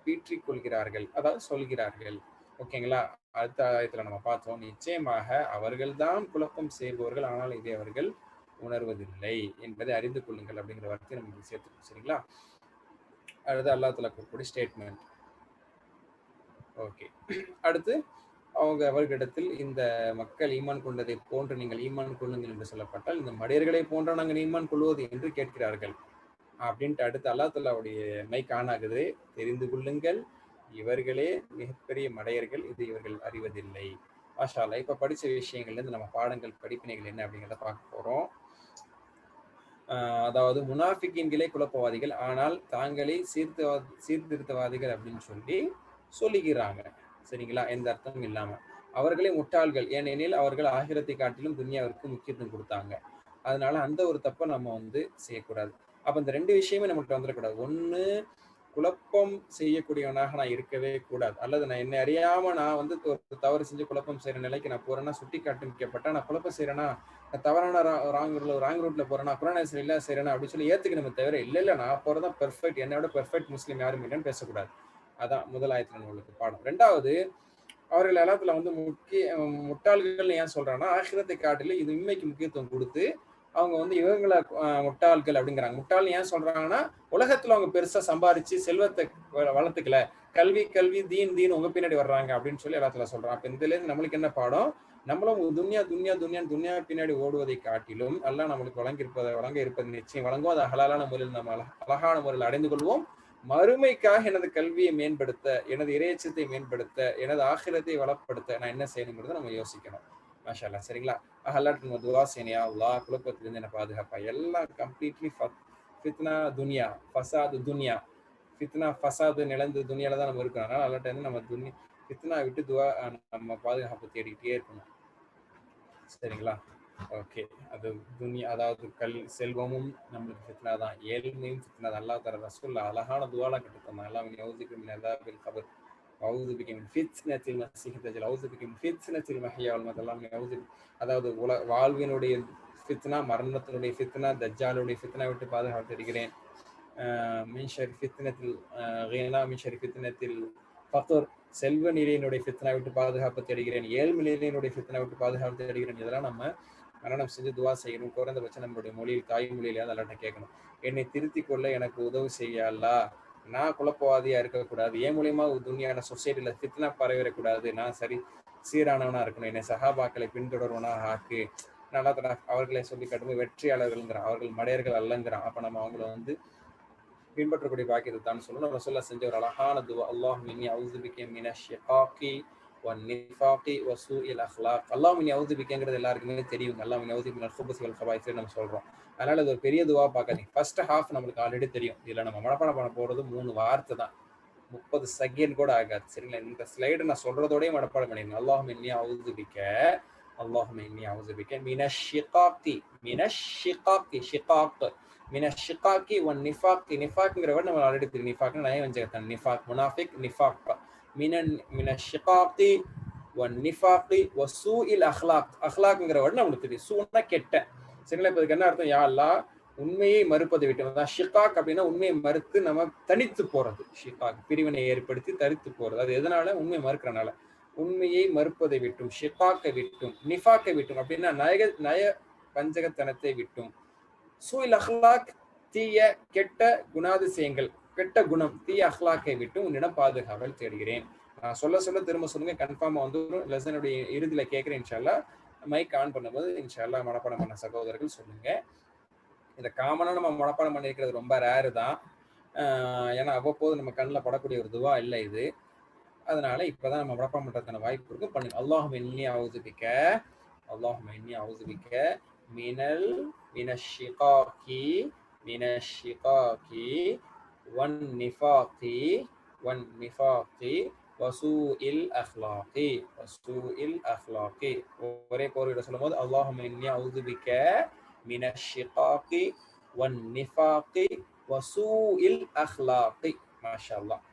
பீற்றிக் கொள்கிறார்கள், அதாவது சொல்கிறார்கள். ஓகேங்களா? அடுத்த ஆயத்துல நம்ம பார்த்தோம், நிச்சயமாக அவர்கள் தான் குழப்பம் செய்பவர்கள், ஆனால் இதை அவர்கள் உணர்வதில்லை என்பதை அறிந்து கொள்ளுங்கள் அப்படிங்கிற வார்த்தையை நம்ம சேர்த்துக்கணும். சரிங்களா? அடுத்து அல்லாஹ் தஆலா கூடிய ஸ்டேட்மெண்ட். ஓகே, அடுத்து அவர்களிடத்தில் இந்த மக்கள் ஈமான் கொண்டதை போன்று நீங்கள் ஈமான் கொள்ளுங்கள் என்று சொல்லப்பட்டால் இந்த மடையர்களை போன்ற நாங்கள் ஈமான் கொள்வது என்று கேட்கிறார்கள் அப்படின்ட்டு அடுத்து அல்லாஹ் தஆலாவுடைய மைக் ஆன் ஆகுது. தெரிந்து கொள்ளுங்கள், இவர்களே மிகப்பெரிய மடையர்கள், இது இவர்கள் அறிவதில்லை. மாஷா அல்லாஹ். இப்ப படிச்ச விஷயங்கள்ல இருந்து நம்ம பாடங்கள், படிப்பினைகள் என்ன அப்படிங்கிறத பார்க்க போறோம். அதாவது முனாஃபிக்கீன்களே குழப்பவாதிகள், ஆனால் தாங்களே சீர்திருத்தவாதிகள் அப்படின்னு சொல்லுகிறாங்க. சரிங்களா? எந்த அர்த்தமும் இல்லாம. அவர்களே முட்டாள்கள், ஏனெனில் அவர்கள் ஆகிரத்தை காட்டிலும் துன்யாவிற்கு முக்கியத்துவம் கொடுத்தாங்க. அதனால அந்த ஒரு தப்பை நம்ம வந்து செய்யக்கூடாது. அப்ப இந்த 2 விஷயமே நம்மகிட்ட வந்துடக்கூடாது. ஒண்ணு, குழப்பம் செய்யக்கூடியவனாக நான் இருக்கவே கூடாது, அல்லது நான் என்னை அறியாம நான் வந்து ஒரு தவறு செஞ்சு குழப்பம் செய்யற நிலைக்கு நான் போறேன்னா, சுட்டி காண்பிக்கப்பட்டா நான் குழப்பம் செய்யறேன்னா, நான் தவறான ராங் ரூட்ல போறேன்னா, குரான் இல்ல செய்யறேன்னா அப்படின்னு சொல்லி ஏத்துக்கணுமே தவிர, இல்ல நான் போறதான் பெர்ஃபெக்ட், என்னோட பெர்ஃபெக்ட் முஸ்லீம் யாரும் இல்லைன்னு பேசக்கூடாது. அதான் முதல் ஆயத்துல உங்களுக்கு பாடம். 2வது, அவர்கள் எல்லாத்துல வந்து முட்டாள்கள் ஏன் சொல்றாங்கன்னா, ஆகிரத்தை காட்டில இது உண்மைக்கு முக்கியத்துவம் கொடுத்து அவங்க வந்து இவங்களை முட்டாள்கள் அப்படிங்கிறாங்க. முட்டாள் ஏன் சொல்றாங்கன்னா, உலகத்துல அவங்க பெருசா சம்பாரிச்சு செல்வத்தை வளர்த்துக்கல, கல்வி கல்வி தீன் தீன் உங்க பின்னாடி வர்றாங்க அப்படின்னு சொல்லி எல்லாத்துல சொல்றான். அப்ப இதுல இருந்து நம்மளுக்கு என்ன பாடம்? நம்மளும் துன்யா துன்யா துன்யா பின்னாடி ஓடுவதை காட்டிலும் அல்லாஹ் நம்மளுக்கு வழங்க இருப்பது நிச்சயம் வழங்கும். அது ஹலாலான முறையில் நம்ம அழகான முறையில் அடைந்து கொள்வோம். மறுமைக்காக எனது கல்வியை மேம்படுத்த, எனது இறையச்சத்தை மேம்படுத்த, எனது ஆகிரத்தை வளப்படுத்த நான் என்ன செய்யணுங்கிறத நம்ம யோசிக்கணும். மாஷா அல்லாஹ். சரிங்களா? அல்லாஹ் நம்ம துஆ செய்யணும். யா அல்லாஹ் குழப்பத்திலிருந்து என்ன பாதுகாப்பா. எல்லாம் கம்ப்ளீட்லி ஃபித்னா துன்யா, ஃபசாது துன்யா, ஃபித்னா ஃபசாது நிலந்து துன்யால தான் நம்ம இருக்கோம். அதனால அல்லாஹ்ட்ட இருந்து நம்ம ஃபித்னா விட்டு துஆ நம்ம பாதுகாப்பு தேடிக்கிட்டே இருக்கணும். சரிங்களா? ஓகே. அது துன்யா, அதாவது செல்வமும் நம்மளுக்கு ஃபித்னா தான், ஏழ்மையும் ஃபித்னா தான். அல்லாஹ் தஆலா ரசூலுல்லாஹ் அழகான துஆலாம் கற்றுத் தந்தாங்க. அல்லாஹ் யஊது மின் அஸாபில் கப்ர், அஊது பிக மின் ஃபித்னத்தில் மஸீஹ் தஜ்ஜால், அஊது பிக மின் ஃபித்னத்தில் மஹ்யா வல் மமத். அல்லாஹ் அதாவது வாழ்வினுடைய ஃபித்னா, மரணத்தினுடைய ஃபித்னா, தஜ்ஜாலுடைய ஃபித்னா விட்டு பாதுகாத்து இருக்கிறேன். மின் ஷர் ஃபித்னத்தில் கினா, மின் ஷர் ஃபித்னத்தில் ஃபக்ர், செல்வ நிலையினுடைய ஃபித்னா விட்டு பாதுகாப்பு தேடுகிறேன். ஏழ்மை நிலையினுடைய ஃபித்னா விட்டு பாதுகாப்பு தேடுகிறேன். இதெல்லாம் நம்ம மரணம் செஞ்சு துவா செய்யணும். குறைந்தபட்சம் நம்மளுடைய மொழியில், தாய்மொழியிலேயாவது அல்லாஹ்ட்ட கேட்கணும். என்னை திருத்திக் கொள்ள எனக்கு உதவி செய்ய அல்லாஹ். நான் குழப்பவாதியா இருக்கக்கூடாது. என் மூலியமா துன்யான சொசைட்டில ஃபித்னா பரவிடக்கூடாது. நான் சீரானவனா இருக்கணும். என்னை சஹாபாக்களை பின்தொடர்வனா ஆக்கு. நல்லா தடா அவர்களை சொல்லி கட்டும்போது வெற்றியாளர்கள்ங்கிறான், அவர்கள் மடையர்கள் அல்லங்கிறான். அப்ப நம்ம அவங்கள வந்து பின்பற்றக்கூடிய பாக்கியத்தை தான் சொல்லணும். ரசூலுல்லாஹ் செஞ்ச ஒரு அழகான துவா, அல்லாஹும்ம இன்னி அஊது பிக மினஷ் ஷிகாகி வன் நிஃபாகி வ சூஇல் அக்லாக். அல்லாஹும்ம இன்னி அஊது பிகங்கிறது எல்லாருக்குமே தெரியும். அல்லாஹும்ம இன்னி அஊது மினல் குபுஸி வல் கபாயிஸ் நம்ம சொல்றோம். அதனால இது ஒரு பெரிய துவா பார்க்காதீங்க. ஃபர்ஸ்ட் ஹாஃப் நம்மளுக்கு ஆல்ரெடி தெரியும். இதுல நம்ம மனப்பாடம் பண்ண போறது 3 வார்த்தை தான், 30 செகண்ட் கூட ஆகாது. சரிங்களா? இந்த ஸ்லைடு நான் சொல்றதோடய மனப்பாடம் பண்ணிடுங்க. அல்லாஹும்ம இன்னி அஊது பிக, அல்லாஹும்ம இன்னி அஊது பிக மினஷ் ஷிகாகி, மினஷ் ஷிகாகி, ஷிகாக் மினஷ் ஷிகாகி வன் நிஃபாகி. நிஃபாக்ங்கிற வேர்ட் நம்ம ஆல்ரெடி தெரியும். நிஃபாக்னா நய வஞ்சகத்தன், நிஃபாக் முனாஃபிக், நிஃபாக். மினஷ் ஷிகாகி வன் நிஃபாகி வ சூஇல் அக்லாக். அக்லாக்ங்கிற வேர்ட் நம்மளுக்கு தெரியும். சூனா கெட்ட. சரிங்களா? இப்போ இதுக்கு என்ன அர்த்தம்? யா அல்லாஹ் உண்மையை மறுப்பதை விட்டு, ஷிகாக் அப்படின்னா உண்மையை மறுத்து நம்ம தனித்து போறது. ஷிகாக் பிரிவினை ஏற்படுத்தி தனித்து போறது. அது எதனால? உண்மையை மறுக்கிறனால. உண்மையை மறுப்பதை விட்டும், ஷிகாக்கை விட்டும், நிஃபாக்கை விட்டும் அப்படின்னா நய வஞ்சகத்தனத்தை விட்டும், சூஇல் அக்லாக் தீய கெட்ட குணாதிசயங்கள், கெட்ட குணம், தீய அக்லாக்கை விட்டு உன்னிடம் பாதுகாவல் தேடுகிறேன். நான் சொல்ல திரும்ப சொல்லுங்க. கன்ஃபார்மா வந்து லெசனுடைய இறுதியில கேட்கிறேன். இன்ஷா அல்லாஹ் மைக் ஆன் பண்ணும்போது இன்ஷா அல்லாஹ் மனப்பாடம் பண்ண சகோதரர்கள் சொல்லுங்க. இதை காமனா நம்ம மனப்பாடம் பண்ணிருக்கிறது ரொம்ப ரேரு தான். ஏன்னா அவ்வப்போது நம்ம கண்ணில் படக்கூடிய ஒரு துவா இல்லை இது. அதனால இப்பதான் நம்ம மனப்பாடம் பண்றதுக்கான வாய்ப்பு இருக்கு. பண்ணுங்க. அல்லாஹும்ம இன்னி அஊது பிக, அல்லாஹும்ம இன்னி அஊது பிக மினஷ் ஷிகாகி, மினஷ் ஷிகாகி வன் நிஃபாகி, வன் நிஃபாகி வ சூஇல் அக்லாகி, வ சூஇல் அக்லாகி. ஒரே போர்வையில சொல்லும்போது அல்லாஹும்ம இன்னி அஊது பிக மினஷ் ஷிகாகி வன் நிஃபாகி வ சூஇல் அக்லாகி. மாஷா அல்லாஹ்.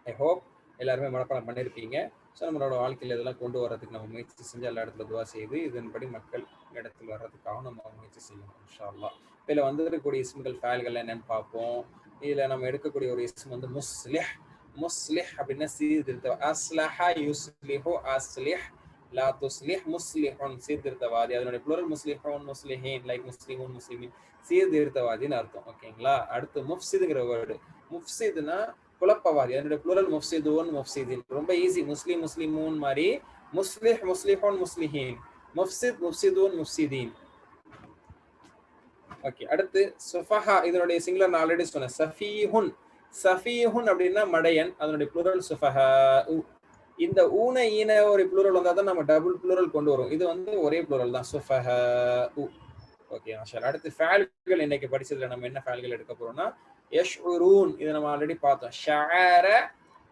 ஐ ஹோப் எல்லாருமே மனப்பாடம் பண்ணியிருப்பீங்க. ஸோ நம்மளோட வாழ்க்கையில் இதெல்லாம் கொண்டு வர்றதுக்கு நம்ம முயற்சி செஞ்சு எல்லா இடத்துல துவா செய்து இதன்படி மக்கள் இடத்துல வர்றதுக்காக நம்ம முயற்சி செய்யணும். இன்ஷா அல்லாஹ். இதில் வந்துருக்கக்கூடிய இஸ்முகள் ஃபேல்கள் என்னன்னு பார்ப்போம். இதில் நம்ம எடுக்கக்கூடிய ஒரு இஸ்ம் வந்து முஸ்லிஹ். முஸ்லிஹ் அப்படின்னா சீர்திருத்த. அஸ்லஹா யுஸ்லிஹு, அஸ்லிஹ் லா துஸ்லிஹ், முஸ்லிஹுன் சீர்திருத்தவாதி. அதனுடைய ப்ளூரல் முஸ்லிஹுன், முஸ்லிஹீன், லைக் முஸ்லிமுன், முஸ்லிமின், சீர்திருத்தவாதின்னு அர்த்தம். ஓகேங்களா? அடுத்து முஃப்சிதுங்கிற வேர்டு. முஃப்சிதுனா குழப்பவாதி. அதனுடைய ப்ளூரல் முஃப்சிதுன், முஃப்சிதீன். ரொம்ப ஈஸி. முஸ்லிம், முஸ்லிமூன் மாதிரி. முஸ்லிஹ், முஸ்லிஹுன், முஸ்லிஹீன். முஃப்சித், முஃப்சிதுன், முஃப்சிதீன். ஓகே. அடுத்து சுஃபஹா. இதனுடைய சிங்குலர் நான் ஆல்ரெடி சொன்னேன். சஃபீஹுன். சஃபீஹுன் அப்படின்னா மடையன். அதனுடைய ப்ளூரல் சுஃபஹா. இந்த ஊன ஈன ஒரு ப்ளூரல் வந்தா தான் நம்ம டபுள் ப்ளூரல் கொண்டு வரும். இது வந்து ஒரே ப்ளூரல் தான், சுஃபஹா. ஓகே மாஷா. அடுத்து ஃபேல்கள் இன்னைக்கு படிச்சதுல நம்ம என்ன ஃபேல்கள் எடுக்க போறோம்னா யஷ்உரூன். இதை நம்ம ஆல்ரெடி பார்த்தோம். ஷஅர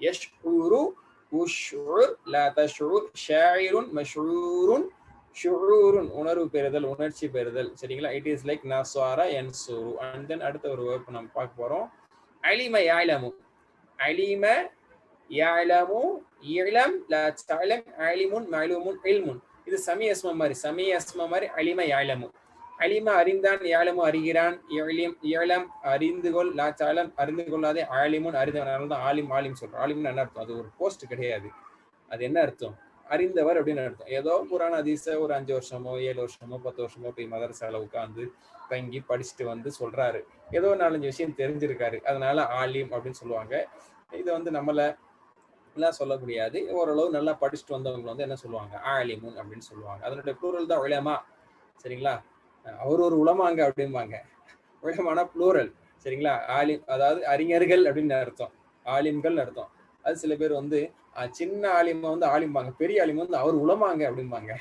யஷ்உரு, உஷ்உர் லா தஷ்உர், ஷாயிருன், மஷ்ஊருன், ஷுஊருன் உணர்வு பெறுதல், உணர்ச்சி பெறுதல். சரிங்களா? இட் இஸ் லைக் நஸ்வாரா யன்சுரு. அண்ட் தென் அடுத்த ஒரு வேர்ப் நம்ம பார்க்க போறோம். அலிம யஅலமு. அலிம யஅலமு, இலம் லா தஅலம், அலிமுன், மஅலூமுன், இல்முன். இது சமீ அஸ்மா மாதிரி. சமீ அஸ்மா மாதிரி அலிம யஅலமு. அலிமா அறிந்தான், யாலமு அறிகிறான், இலம் அறிந்துகொள், லா தஅலம் அறிந்து கொள்ளாதே, ஆலிமுன் அறிந்தவன். தான் ஆலிம் ஆலிம் சொல்றோம். ஆலிம்னு என்ன அர்த்தம்? அது ஒரு போஸ்ட் கிடையாது. அது என்ன அர்த்தம்? அறிந்தவர் அப்படின்னு அர்த்தம். ஏதோ குரான் ஹதீஸ ஒரு 5 வருஷமோ 7 வருஷமோ 10 வருஷமோ போய் மதரசால உட்காந்து தங்கி படிச்சுட்டு வந்து சொல்றாரு. ஏதோ 4-5 விஷயம் தெரிஞ்சிருக்காரு, அதனால ஆலிம் அப்படின்னு சொல்லுவாங்க. இது வந்து நம்மள எல்லாம் சொல்ல முடியாது. ஓரளவு நல்லா படிச்சுட்டு வந்தவங்க வந்து என்ன சொல்லுவாங்க, ஆலிமுன் அப்படின்னு சொல்லுவாங்க. அதனுடைய ப்ளூரல் தான் உலமா. சரிங்களா? அவர் ஒரு உலமாங்க அப்படிம்பாங்க. உலமானா ப்ளூரல். சரிங்களா? ஆலிம் அதாவது அறிஞர்கள் அப்படின்னு அர்த்தம், ஆலிம்கள் அர்த்தம். அது சில பேர் வந்து சின்ன ஆலிம வந்து ஆலிம்பாங்க, பெரிய ஆலிம் வந்து அவர் உலமாங்க அப்படிம்பாங்க.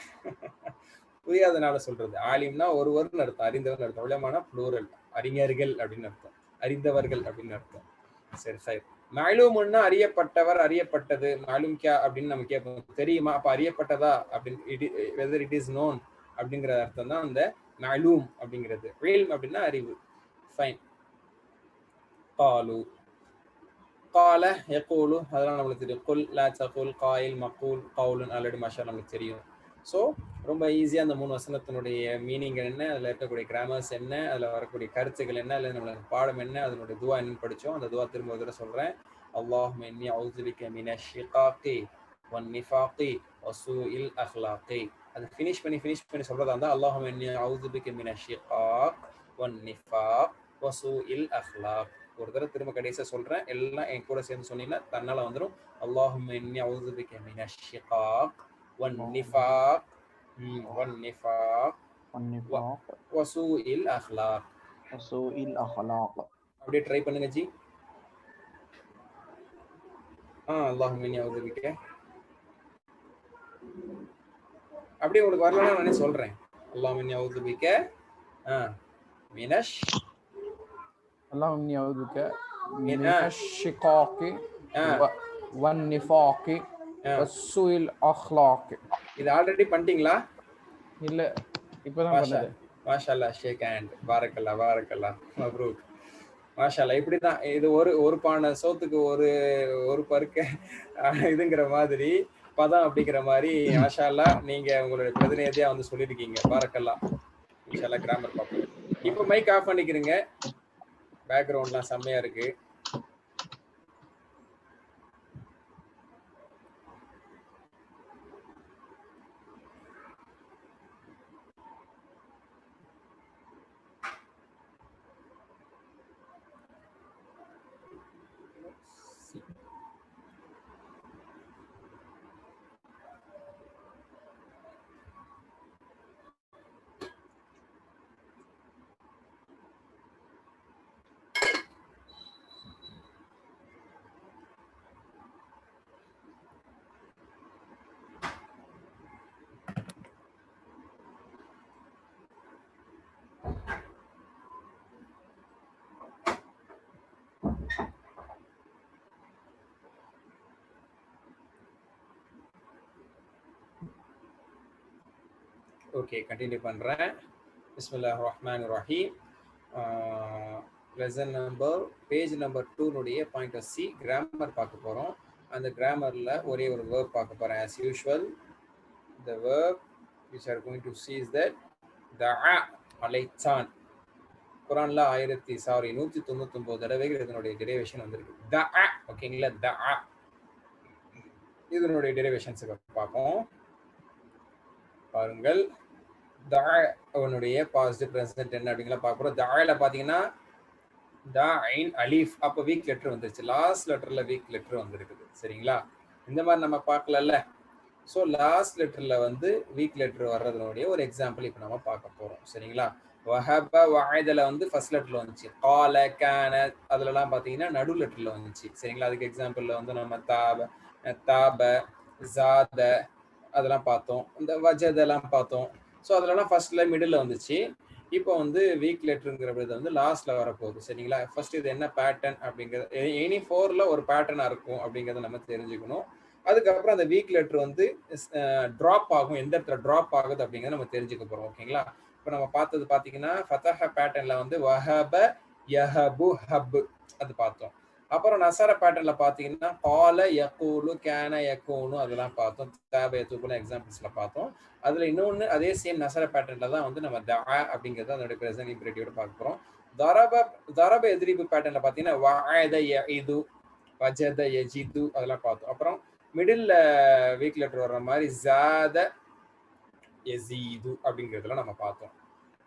புரியாதனால சொல்றது. ஆலிம்னா ஒருவர்னு அர்த்தம், அறிந்தவர் அர்த்தம். உலமானா ப்ளூரல், அறிஞர்கள் அப்படின்னு அர்த்தம், அறிந்தவர்கள் அப்படின்னு அர்த்தம். சரி சரி. மாலூம்னா அறியப்பட்டவர், அறியப்பட்டது. மாலூம் கியா அப்படின்னு நம்ம கேட்போம், தெரியுமா? அப்ப அறியப்பட்டதா அப்படின்னு, வெதர் இட் இஸ் நோன் அப்படிங்கிற அர்த்தம் தான் அந்த மாலூம் அப்படிங்கிறது. இல்ம் அப்படின்னா அறிவு. ஃபைன். காலு கால யகூலு அதெல்லாம் நம்மளுக்கு தெரியும். குல் லா தகுல் காயில் மக்கூல் கவுலுன் ஆல்ரெடி மாஷா நம்மளுக்கு தெரியும். ஸோ ரொம்ப ஈஸியாக அந்த 3 வசனத்தினுடைய மீனிங் என்ன, அதில் இருக்கக்கூடிய கிராமர்ஸ் என்ன, அதில் வரக்கூடிய கருத்துக்கள் என்ன, அதில் நம்மளுக்கு பாடம் என்ன, அதனுடைய துவா என்னன்னு படித்தோம். அந்த துவா திரும்ப ஒரு தடவை சொல்கிறேன். அல்லாஹும்ம இன்னி அஊது பிக மினஷ் ஷிகாகி வன் நிஃபாகி வஸூஇல் அஹ்லாகி. அது ஃபினிஷ் பண்ணி சொல்றதா இருந்தால் அல்லாஹும்ம இன்னி அஊது பிக மினஷ் ஷிகாக் வன் நிஃபாக் வஸூஇல் அஹ்லாக். ஒரு தடவை திரும்ப கடைசியா சொல்றேன், எல்லாம் என் கூட சேர்ந்து சொன்னீங்கன்னா தன்னால வந்துடும். அல்லாஹும்ம இன்னி அஊது பிக மினஷ் ஷிகாக் வன் நிஃபாக் வஸூஇல் அஹ்லாக். அப்படியே ட்ரை பண்ணுங்க ஜி. அல்லாஹும்ம இன்னி அஊது பிக. அப்படியே உங்களுக்கு வரலன்னா நானே சொல்றேன். அல்லாஹும்ம இன்னி அஊது பிக மினஷ் اللهم إني أعوذ بك من الشقاق والنفاق وسوء الأخلاق. இது ஆல்ரெடி பண்ணிட்டீங்களா? இல்ல, இப்பதான் பண்ணது. மாஷா அல்லாஹ். Shake hand. பாரக்கல்லாஹ் பாரக்கல்லாஹ். மப்ரூக். மாஷா அல்லாஹ். இப்படிதான் இது ஒரு பானை சோத்துக்கு ஒரு பருக்க இதுங்கிற மாதிரி பதம் அப்படிங்கிற மாதிரி மாஷா அல்லாஹ் நீங்க உங்களுடைய பிரதிநிதியா வந்து சொல்லியிருக்கீங்க. பாரக்கல்லாஹ். இன்ஷா அல்லாஹ் கிராமர் பார்ப்போம். இப்போ மைக் ஆஃப் பண்ணிக்கிறீங்க. பேக்ரவுண்ட்லாம் செம்மையா இருக்கு. ஓகே, கண்டினியூ பண்ணுறேன். பிஸ்மில்லாஹிர் ரஹ்மானிர் ரஹீம். Lesson number page number 2 point of C grammar பார்க்க போகிறோம். அந்த கிராமரில் ஒரே ஒரு வேர்ப் பார்க்க போகிறேன். As usual the verb which are going to see is that தஆ அலைத்தான். குரானில் 199 தடவைகள் இதனுடைய டெரிவேஷன் வந்திருக்கு. தஆ. ஓகேங்களா? தஆ. இதனுடைய டெரிவேஷன்ஸுக்கு பார்ப்போம். பாருங்கள். அவனுடைய பாசிட்டிவ் பிரசன்ட் என்ன அப்படிங்கிற பார்க்குறோம். தாயில பார்த்தீங்கன்னா தா ஐன் அலீஃப். அப்போ வீக் லெட்டர் வந்துருச்சு. லாஸ்ட் லெட்டர்ல வீக் லெட்டர் வந்திருக்குது. சரிங்களா? இந்த மாதிரி நம்ம பார்க்கலல்ல. ஸோ லாஸ்ட் லெட்டர்ல வந்து வீக் லெட்டர் வர்றதுனுடைய ஒரு எக்ஸாம்பிள் இப்போ நம்ம பார்க்க போறோம். சரிங்களா? வஹப வஅதல வந்து ஃபர்ஸ்ட் லெட்டர்ல வந்துச்சு. கால கான அதுலலாம் பார்த்தீங்கன்னா நடு லெட்டர்ல வந்துச்சு. சரிங்களா? அதுக்கு எக்ஸாம்பிள்ல வந்து நம்ம தாப ஜாத அதெல்லாம் பார்த்தோம். இந்த வஜதெல்லாம் பார்த்தோம். ஸோ அதெல்லாம் ஃபர்ஸ்ட்ல மிடில் வந்துச்சு. இப்போ வந்து வீக் லெட்டருங்கிறது வந்து லாஸ்ட்ல வரப்போகுது. சரிங்களா? ஃபர்ஸ்ட் இது என்ன பேட்டர்ன் அப்படிங்கிறது, எனி 4ல ஒரு பேட்டர்னாக இருக்கும் அப்படிங்கிறத நம்ம தெரிஞ்சுக்கணும். அதுக்கப்புறம் அந்த வீக் லெட்டர் வந்து ட்ராப் ஆகும், எந்த இடத்துல ட்ராப் ஆகுது அப்படிங்கிறத நம்ம தெரிஞ்சுக்க போகிறோம். ஓகேங்களா? இப்போ நம்ம பார்த்தது பார்த்தீங்கன்னா ஃபதஹ பேட்டர்ன்ல வந்து வஹப யஹபு ஹப் அது பார்த்தோம். அப்புறம் நசர பேட்டர்ன்ல பார்த்தீங்கன்னா கால யகூலு கேன யகூனு அதெல்லாம் பார்த்தோம். தாப யதூபுல எக்ஸாம்பிள்ஸ்ல பார்த்தோம். அதுல இன்னொன்று அதே சேம் நசர பேட்டர்ன்ல தான் வந்து நம்ம தஆ அப்படிங்கிறது அதனுடைய பிரசன்ட் இம்பரேட்டிவோட பார்க்க போறோம். தரப எதிரிபு பேட்டர்ன்ல பார்த்தீங்கன்னா வஅத யஇது வஜத யஜிது அதெல்லாம் பார்த்தோம். அப்புறம் மிடில் வீக் லெட்டர் வர்ற மாதிரி ஜாத யஸீது அப்படிங்கிறதுல நம்ம பார்த்தோம்.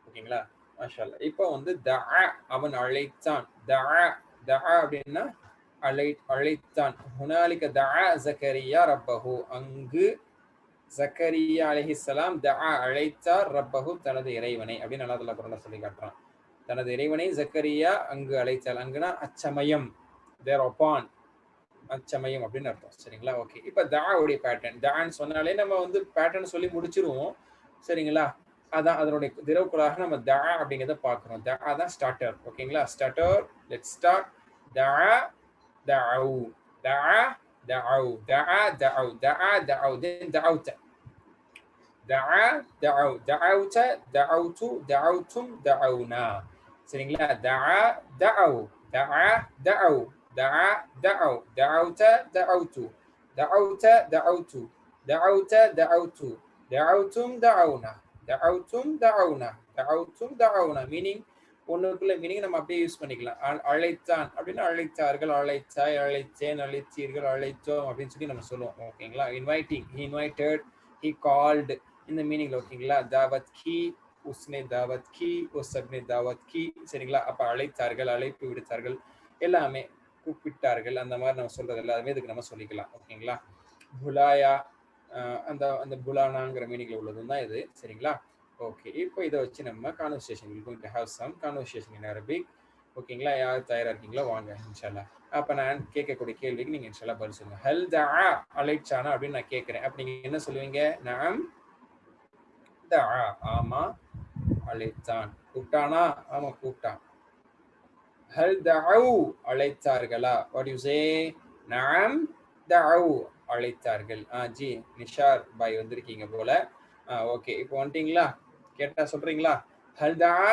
ஓகேங்களா? மாஷா அல்லாஹ். இப்போ வந்து தஆ அவன் அழைத்தான். தஆ அப்படின்னா அழைத்தான். ஹுனாலிக தஆ ஜக்கரியா ரப்பஹு அங்கு ஜக்கரியா அலைஹிஸ்ஸலாம் தஆ அழைத்தார் ரப்பஹு தனது இறைவனை அப்படின்னு அல்லாஹ் தஆலா குர்ஆன்ல சொல்லி காட்டுறான். தனது இறைவனை ஜக்கரியா அங்கு அழைத்தார். அங்குனா அச்சமயம், தேர் அப்பான், அச்சமயம் அப்படின்னு அர்த்தம். சரிங்களா? ஓகே. இப்போ தஆவுடைய பேட்டர்ன், தஆன்னு சொன்னாலே நம்ம வந்து பேட்டர்ன் சொல்லி முடிச்சிருவோம். சரிங்களா? அதான் அதனுடைய திரவுக்குள்ளாக நம்ம தஆ அப்படிங்கிறத பார்க்குறோம். தஆ தான் ஸ்டார்டர். ஓகேங்களா? ஸ்டார்டர். Let's start. தஆ தஅவு, தஆ தஅவு, தஆ தஅவு, தஆ தஅவு, தென் தஅவுத, தஆ தஅவு, தஅவுத, தஅவுது, தஅவுதும், தஅவுனா. சரிங்களா? தஆ தஅவு, தஆ தஅவு, தஆ தஅவு, தஅவுத, தஅவுது, தஅவுத, தஅவுது, தஅவுத, தஅவுது, தஅவுதும், தஅவுனா, தஅவுதும், தஅவுனா, தஅவுதும், தஅவுனா. மீனிங் ஒன்றுக்குள்ள மீனிங் நம்ம அப்படியே யூஸ் பண்ணிக்கலாம். அழைத்தான் அப்படின்னா அழைத்தார்கள், அழைத்தாய், அழைத்தேன், அழைத்தீர்கள், அழைத்தோம் அப்படின்னு சொல்லி நம்ம சொல்லுவோம். ஓகேங்களா? Inviting, he invited, he called, இந்த மீனிங்ல. ஓகேங்களா? தாவத் கி, உஸ்னே தாவத் கி, உஸ்ஸப்னே தாவத் கி. சரிங்களா? அப்ப அழைத்தார்கள், அழைப்பு விடுத்தார்கள், எல்லாமே கூப்பிட்டார்கள், அந்த மாதிரி நம்ம சொல்றது எல்லாமே இதுக்கு நம்ம சொல்லிக்கலாம். ஓகேங்களா? புலாயா, அந்த அந்த புலானாங்கிற மீனிங்ல உள்ளதும் தான் இது. சரிங்களா? ஓகே. இப்போ இதை வச்சு நம்ம conversation we'll going to have some conversation in Arabic. ஓகேங்களா? யார் தயாரா இருக்கீங்களோ வாங்க இன்ஷால்லா. அப்ப நான் கேட்கக்கூடிய கேள்விக்கு நீங்க இன்ஷால்லா பதில் சொல்லுங்க. ஹல் தஆ அழைச்சானா அப்படின்னு நான் கேட்கிறேன். அப்ப நீங்க என்ன சொல்லுவீங்க? நஅம் தஆ, ஆமா அழைத்தான். கூப்பிட்டானா? ஆமா கூப்பிட்டான். ஹல் தஅவு அழைத்தார்களா? வாட் யூ சே? நஅம் தஅவு அழைத்தார்கள். ஜி நிஷார் பாய் வந்திருக்கீங்க போல. ஓகே. இப்போ வந்துட்டீங்களா? கேட்டா சொல்றீங்களா? ஹல் தஆ,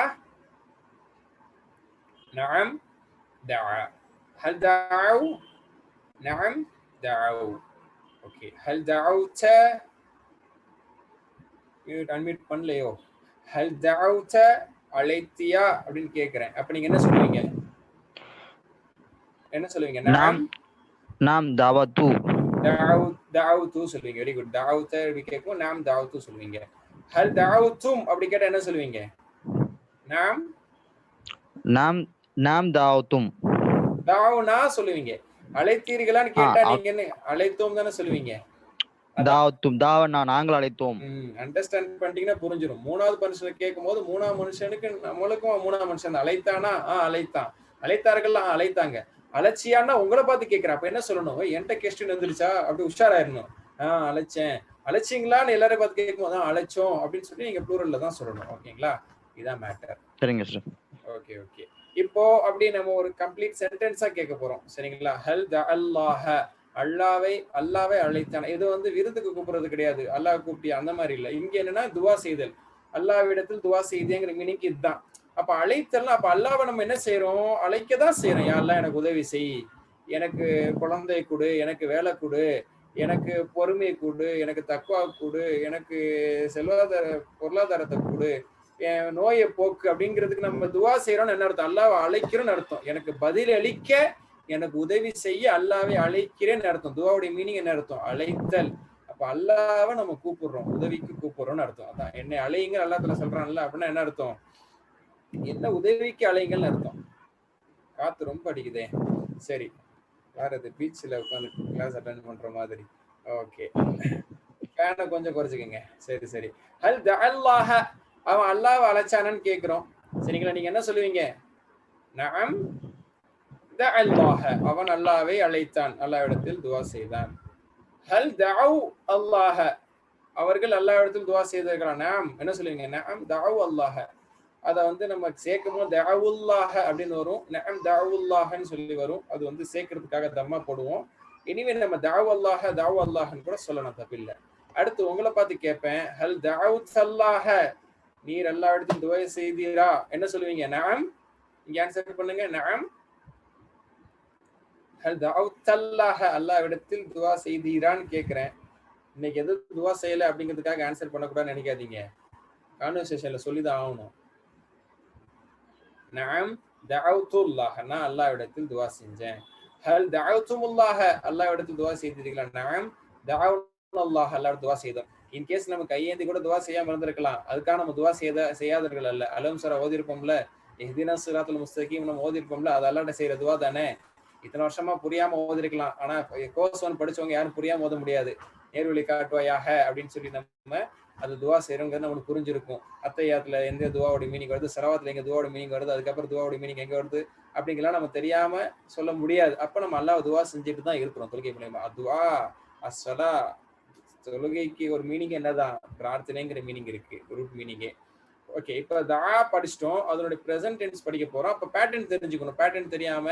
நஅம் தஆ, ஹல் தஅவு, நஅம் தஅவு. ஓகே. ஹல் தஅவுத, மியூட் அன்மியூட் பண்ணலையோ? ஹல் தஅவுத அழைத்தியா அப்படின்னு கேட்கிறேன். அப்ப நீங்க என்ன சொல்லுவீங்க? என்ன சொல்லுவீங்க? நாம் நாம் தாவத்து, தாவத்து சொல்லுவீங்க. Very good. தாவத்த அப்படி கேட்கும், நாம் தாவத்து சொல்லுவீங்க. ஹல் தாவத்தும் அப்படி கேட்டா என்ன சொல்லுவீங்க? நாம் நாம் நாம் தாவத்தும், தாவுனா சொல்லுவீங்க. அழைத்தீர்களான்னு கேட்டா நீங்க என்ன அழைத்தோம் தானே சொல்லுவீங்க? தாவத்தும், தாவனா நாங்கள் அழைத்தோம். அண்டர்ஸ்டாண்ட் பண்ணிட்டீங்கன்னா புரிஞ்சிடும். மூணாவது மனுஷனுக்கு கேட்கும் போது மூணாவது மனுஷனுக்கு நம்மளுக்கும் மூணாவது மனுஷன் அழைத்தானா? அழைத்தான். அழைத்தார்கள்? அழைத்தாங்க. அலட்சியான்னா உங்களை பார்த்து கேட்கிறேன். அப்ப என்ன சொல்லணும்? என்கிட்ட கொஸ்டின் வந்துருச்சா அப்படி உஷாராயிரணும். அழைச்சேன். அழைச்சிங்களான்னு எல்லாரும் பார்த்து கேட்கும் போது அழைச்சோம் அப்படின்னு சொல்லி நீங்க ப்ளூரல்ல தான் சொல்லணும். ஓகேங்களா? இதான் மேட்டர். சரிங்க சார். Okay okay. இப்போ அப்படி நம்ம ஒரு கம்ப்ளீட் சென்டென்ஸா கேட்க போறோம். சரிங்களா? ஹல் தஅல்லாஹ, அல்லாவை அழைத்தான். இது வந்து விருந்துக்கு கூப்பிடுறது கிடையாது. அல்லாஹ் கூப்பிட்டி அந்த மாதிரி இல்லை. இங்க என்னன்னா துவா செய்தல். அல்லாஹ்விடத்தில் துவா செய்தேங்கிற மீனிங் இதுதான். அப்ப அழைத்தல், அப்ப அல்லாஹ்வை நம்ம என்ன செய்யறோம்? அழைக்கதான் செய்யறோம். யா அல்லாஹ் எனக்கு உதவி செய், எனக்கு குழந்தை கொடு, எனக்கு வேலை கொடு, எனக்கு பொறுமை கொடு, எனக்கு தக்வா கொடு, எனக்கு பொருளாதாரத்தை கொடு, என் நோயை போக்கு அப்படிங்கிறதுக்கு நம்ம துவா செய்யறோம்னு என்ன அர்த்தம்? அல்லாஹ்வை அழைக்கிறோம்னு அர்த்தம். எனக்கு பதில் அளிக்க, எனக்கு உதவி செய்ய அல்லாஹ்வை அழைக்கிறேன்னு அர்த்தம். துவாவுடைய மீனிங் என்ன அர்த்தம்? அழைத்தல். அப்ப அல்லாஹ்வை நம்ம கூப்பிடுறோம், உதவிக்கு கூப்பிடுறோம்னு அர்த்தம். அதான் என்னை அழைங்க அல்லாஹ் தஆலா சொல்றான்ல, அப்படின்னா என்ன அர்த்தம்? என்ன உதவிக்கு அழைங்கள்னு அர்த்தம். காத்து ரொம்ப அடிக்குதே. சரி, வேற இது பீச்ல உட்காந்து கிளாஸ் அட்டெண்ட் பண்ற மாதிரி. ஓகே, ஃபேனை கொஞ்சம் குறைச்சிக்கங்க. சரி சரி. ஹல் தஅல்லாஹ, அவன் அல்லாஹ்வை அழைச்சானன்னு கேட்கிறோம். சரிங்களா? நீங்க என்ன சொல்லுவீங்க? நஅம் தஅல்லாஹ, அவன் அல்லாஹ்வை அழைத்தான், அல்லாஹ்விடத்தில் துஆ செய்தான். ஹல் தஅவ் அல்லாஹ, அவர்கள் அல்லாஹ்விடத்தில் துஆ செய்தார்களா? நஅம். என்ன சொல்லுவீங்க? நஅம் தஅவ் அல்லாஹ. அதை வந்து நம்ம சேர்க்கும் போது தஅவுல்லாஹ அப்படின்னு வரும். நஅம் தஅவுல்லாஹன்னு சொல்லி வரும். அது வந்து சேர்க்கறதுக்காக தம்மா போடுவோம். இனிமே நம்ம தஅவல்லாஹன்னு கூட சொல்லணும், தப்பில்லை. அடுத்து உங்களை பார்த்து கேட்பேன். ஹல் தஅவுத்தல்லாஹ, நீர் அல்லாஹ்விடத்தில் துஆ செய்தீரா? என்ன சொல்லுவீங்க? நஅம். இங்க ஆன்சர் பண்ணுங்க. நஅம். ஹல் தஅவுத்தல்லாஹ, அல்லாஹ்விடத்தில் துஆ செய்தீரான்னு கேட்கிறேன். இன்னைக்கு எது துஆ செய்யல அப்படிங்கிறதுக்காக ஆன்சர் பண்ணக்கூடாதுன்னு நினைக்காதீங்க. கான்வர்சேஷன்ல சொல்லிதான் ஆகணும். நஅம் தஅவுத்துல்லாஹ், நான் அல்லாஹ்விடத்தில் துஆ செஞ்சேன். ஹல் தஅவுதுமுல்லாஹ அல்லாஹ் இடத்துல துஆ செய்தீர்களா? நஅம் தஅவுனல்லாஹ் அல்லாஹ் துஆ செய்தோம். இன் கேஸ் நம்ம கையேந்தி கூட துஆ செய்யாம இருந்திருக்கலாம். அதுக்காக நம்ம துஆ செய்யாதவர்கள் அல்ல. அலம் சூரா ஓதிருப்போம்ல, இஹ்தினா ஸிராத்தல் முஸ்தகீம் நம்ம ஓதிருப்போம்ல, அது அல்லாஹ்ட்ட செய்யற துஆ தானே. இத்தனை வருஷமா புரியாம ஓதிருக்கலாம். ஆனா கோர்ஸ் 1 படிச்சவங்க யாரும் புரியாம ஓத முடியாது. நேர்வழி காட்டுவாயாக அப்படின்னு சொல்லி நம்ம அது துஆ செய்யறோங்கிறது நமக்கு புரிஞ்சிருக்கும். அத்தையாத்துல எந்த துஆவோட மீனிங் வருது, ஸலவாத்துல எங்க துஆவோட மீனிங் வருது, அதுக்கப்புறம் துஆவோட மீனிங் எங்க வருது அப்படிங்கலாம் நம்ம தெரியாம சொல்ல முடியாது. அப்ப நம்ம அல்லாஹ் துஆ செஞ்சுட்டு தான் இருக்கிறோம் தொழுகை மூலமா. துஆ அஸ்ஸலா, தொழுகைக்கு ஒரு மீனிங் என்னதான், பிரார்த்தனைங்கிற மீனிங் இருக்கு, ரூட் மீனிங்கே. ஓகே, இப்ப துஆ படிச்சிட்டோம், அதனுடைய பிரசன்ட் டென்ஸ் படிக்க போறோம். அப்ப பேட்டர்ன் தெரிஞ்சுக்கணும். பேட்டர்ன் தெரியாம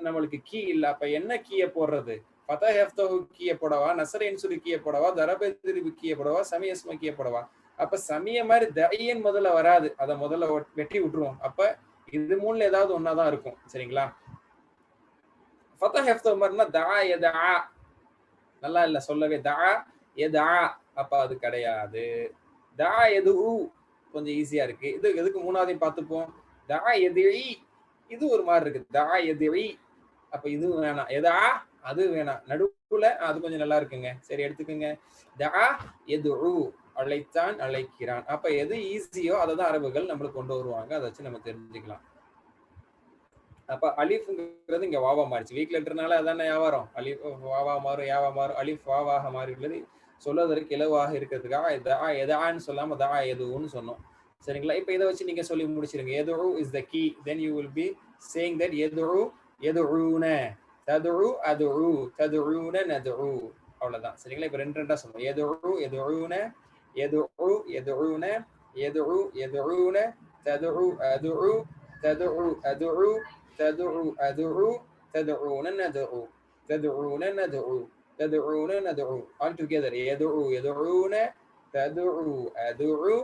நம்மளுக்கு கீ இல்ல. அப்ப என்ன கீயை போடுறது? ஃபதஹ் யஃப்தஹு கீயை போடவா, நஸர யன்சுரு கீயை போடவா, தரப யத்ரிபு கீயை போடவா, சமிய யஸ்மா கீயை போடவா? அப்ப சமிய மாதிரி தயன் முதல்ல வராது, அதை முதல்ல வெட்டி விட்டுருவோம். அப்ப இது மூணுல ஏதாவது ஒன்னாதான் இருக்கும். சரிங்களா? ஃபதஹ் யஃப்தஹு மாதிரினா தஆ யதஆ, நல்லா இல்ல சொல்லவே, தஆ யதஆ, அப்ப அது கிடையாது. தஆ யதுஉ கொஞ்சம் ஈஸியா இருக்கு. இது எதுக்கு மூணாவதையும் பார்த்துப்போம். தஆ யதுஇ, இது ஒரு மாதிரி இருக்கு. தஆ யதுஇ, அப்ப இது வேணாம். எதா அது வேணாம். நடுவுல அது கொஞ்சம் நல்லா இருக்குங்க. சரி, எடுத்துக்கோங்க. தஆ யதுஉ, அழைத்தான், அழைக்கிறான். அப்ப எது ஈஸியோ அதை தான் அரபுகள் நம்மளுக்கு கொண்டு வருவாங்க. அதை வச்சு நம்ம தெரிஞ்சுக்கலாம். அப்ப அலிஃப்ங்கிறது இங்க வாவா மாறிச்சு. வீக் லெட்டர்னால அதானே வியாபாரம். அலிஃப் வாவா மாறும், யாவா மாறும், அலிஃப் வாவாக மாறி உள்ளது. சொல்வதற்கு இலவாக இருக்கிறதுக்காக தஆ யதஆன்னு சொல்லாம தஆ யதுஉன்னு சொன்னோம். சரிங்களா? இப்ப இதை வச்சு நீங்க சொல்லி முடிச்சிருங்க. யதுஉ is the key, then you will be saying that யதுஉ யதுஊன, ததுஉ அதுஉ, ததுஊன நதுஉ. அவ்வளவுதான். சரிங்களா? இப்ப ரெண்டா சொல்லுவோம். யதுஉ யதுஊன, யதுஉ யதுஊன, யதுஉ யதுஊன, ததுஉ அதுஉ, ததுஉ அதுஉ, ததுஉ அதுஉ, ததுஊன நதுஉ, ததுஊன நதுஉ, ததுஊன நதுஉ. All together. யதுஉ யதுஊன, ததுஉ அதுஉ,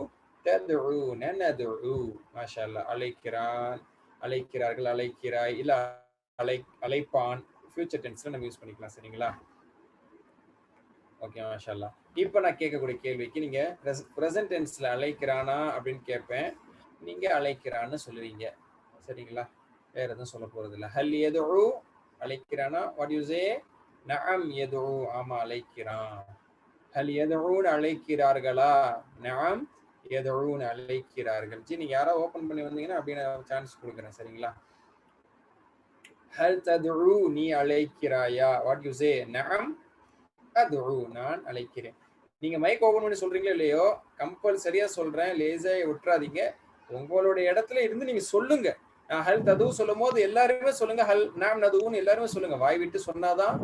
ததுஊன நதுஉ. மாஷா அல்லாஹ். அழைக்கிறான், அழைக்கிறார்கள், அழைக்கிறாய், இல்ல அழைப்பான். ஃபியூச்சர் டென்ஸ்ல நம்ம யூஸ் பண்ணிக்கலாம். சரிங்களா? ஓகே, மாஷா அல்லாஹ். இப்போ நான் கேட்கக்கூடிய கேள்விக்கு நீங்க பிரசன்ட் டென்ஸ்ல அழைக்கிறானா அப்படின்னு கேட்பேன். நீங்க அழைக்கிறான்னு சொல்லுவீங்க. சரிங்களா? வேற எதுவும் சொல்ல போறது இல்லை. ஹல் யதுஉ, அழைக்கிறானா? வாட் யூ சே? நஅம் யதுஉ, ஆமா அழைக்கிறான். ஹல் யதுஊன, அழைக்கிறார்களா? நஅம் யதுஊன, அழைக்கிறார்கள். ஜி, நீங்க யாரோ ஓபன் பண்ணி வந்தீங்கன்னா அப்படின்னு சான்ஸ் கொடுக்குறேன். சரிங்களா? ஹல் ததுஉ, நீ அழைக்கிறாயா? வாட் யூ சே? நஅம் அதுஉ, நான் அழைக்கிறேன். நீங்க மைக் ஓபன் பண்ணி சொல்றீங்களோ இல்லையோ, கம்பல்சரியா சொல்றேன், லேசா விட்டுறாதீங்க. உங்களுடைய இடத்துல இருந்து நீங்க சொல்லுங்க. ஹல் ததுஉ சொல்லும் போது எல்லாருமே சொல்லுங்க. ஹல் நாம் நதுஉன்னு எல்லாருமே சொல்லுங்க. வாய் விட்டு சொன்னாதான்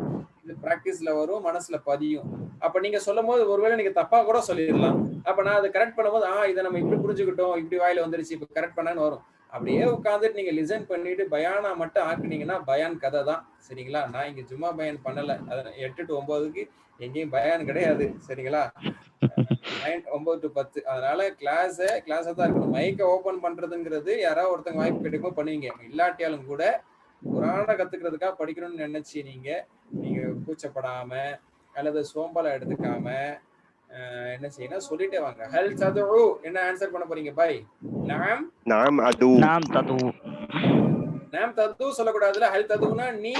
இது பிராக்டிஸ்ல வரும், மனசுல பதியும். அப்ப நீங்க சொல்லும் போது ஒருவேளை நீங்க தப்பா கூட சொல்லிடலாம். அப்ப நான் அதை கரெக்ட் பண்ணும்போது இதை நம்ம இப்படி புரிஞ்சுக்கிட்டோம், இப்படி வாயில வந்துருச்சு, இப்ப கரெக்ட் பண்ணான்னு வரும். அப்படியே உட்காந்துட்டு நீங்க லிசன் பண்ணிட்டு பயானா மட்டும் ஆக்குனீங்கன்னா பயான் கதை தான். சரிங்களா? நான் இங்க ஜும்மா பயான் பண்ணல. 8 to 9க்கு எங்கேயும் பயான் கிடையாது. சரிங்களா? 9 to 10. அதனால கிளாஸா தான் இருக்கணும். மைக்கை ஓபன் பண்றதுங்கிறது யாராவது ஒருத்தங்க வாய்ப்பு கிடைக்கும் பண்ணுவீங்க. இல்லாட்டியாலும் கூட குரானை கத்துக்கிறதுக்காக படிக்கணும்னு நினைச்சு நீங்க கூச்சப்படாம அல்லது சோம்பலை எடுத்துக்காம என்ன செய்யணும், சொல்லிட்டே வாங்க. ஹல் ததுஉ, என்ன ஆன்சர் பண்ண போறீங்க? பை நாம் நாம் அது நாம் ததுஉ. நாம் ததுஉ சொல்லக்கூடாதுல. ஹல் ததுஉனா நீ.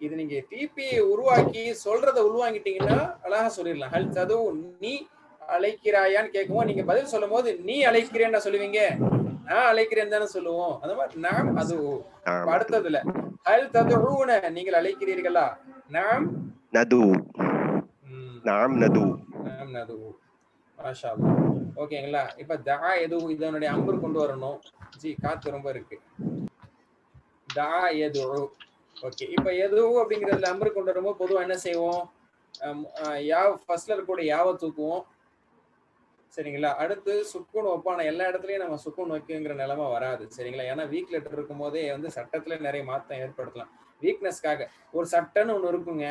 இது நீங்க டிபி உருவாக்கி சொல்றதை உள்வாங்கிட்டீங்கன்னா அழகா சொல்லிடலாம். ஹல் ததுஉ, நீ அழைக்கிறாயான்னு கேட்கும்போது நீங்க பதில் சொல்லும் போது நீ அழைக்கிறேன்னு சொல்லுவீங்க, நான் அழைக்கிறேன் தானே சொல்லுவோம். அந்த மாதிரி நாம் அது. அடுத்ததுல ஹல் ததுஊன, நீங்கள் அழைக்கிறீர்களா? நாம் நது, நாம் நது, நாம் நது. மாஷா அல்லாஹ். ஓகேங்களா? இப்ப தஆ யதுஉ, இதனுடைய அம்பர் கொண்டு வரணும். ஜி, காத்து ரொம்ப இருக்கு. தஆ யதுஉ. ஓகே, இப்ப யதுஉ அப்படிங்கிறதுல அம்பர் கொண்டு வரும்போது பொதுவா என்ன செய்வோம்? யாவ் ஃபர்ஸ்ட்ல இருக்கக்கூடிய யாவை தூக்குவோம். சரிங்களா? அடுத்து சுக்கூன் வைப்பான. எல்லா இடத்துலயும் நம்ம சுக்கூன் வைக்குங்கிற நிலைமை வராது. சரிங்களா? ஏன்னா வீக் லெட்டர் இருக்கும் போதே சட்டத்துல நிறைய மாற்றம் ஏற்படுத்தலாம். வீக்னஸ்க்காக ஒரு சட்டன்னு ஒண்ணு இருக்குங்க.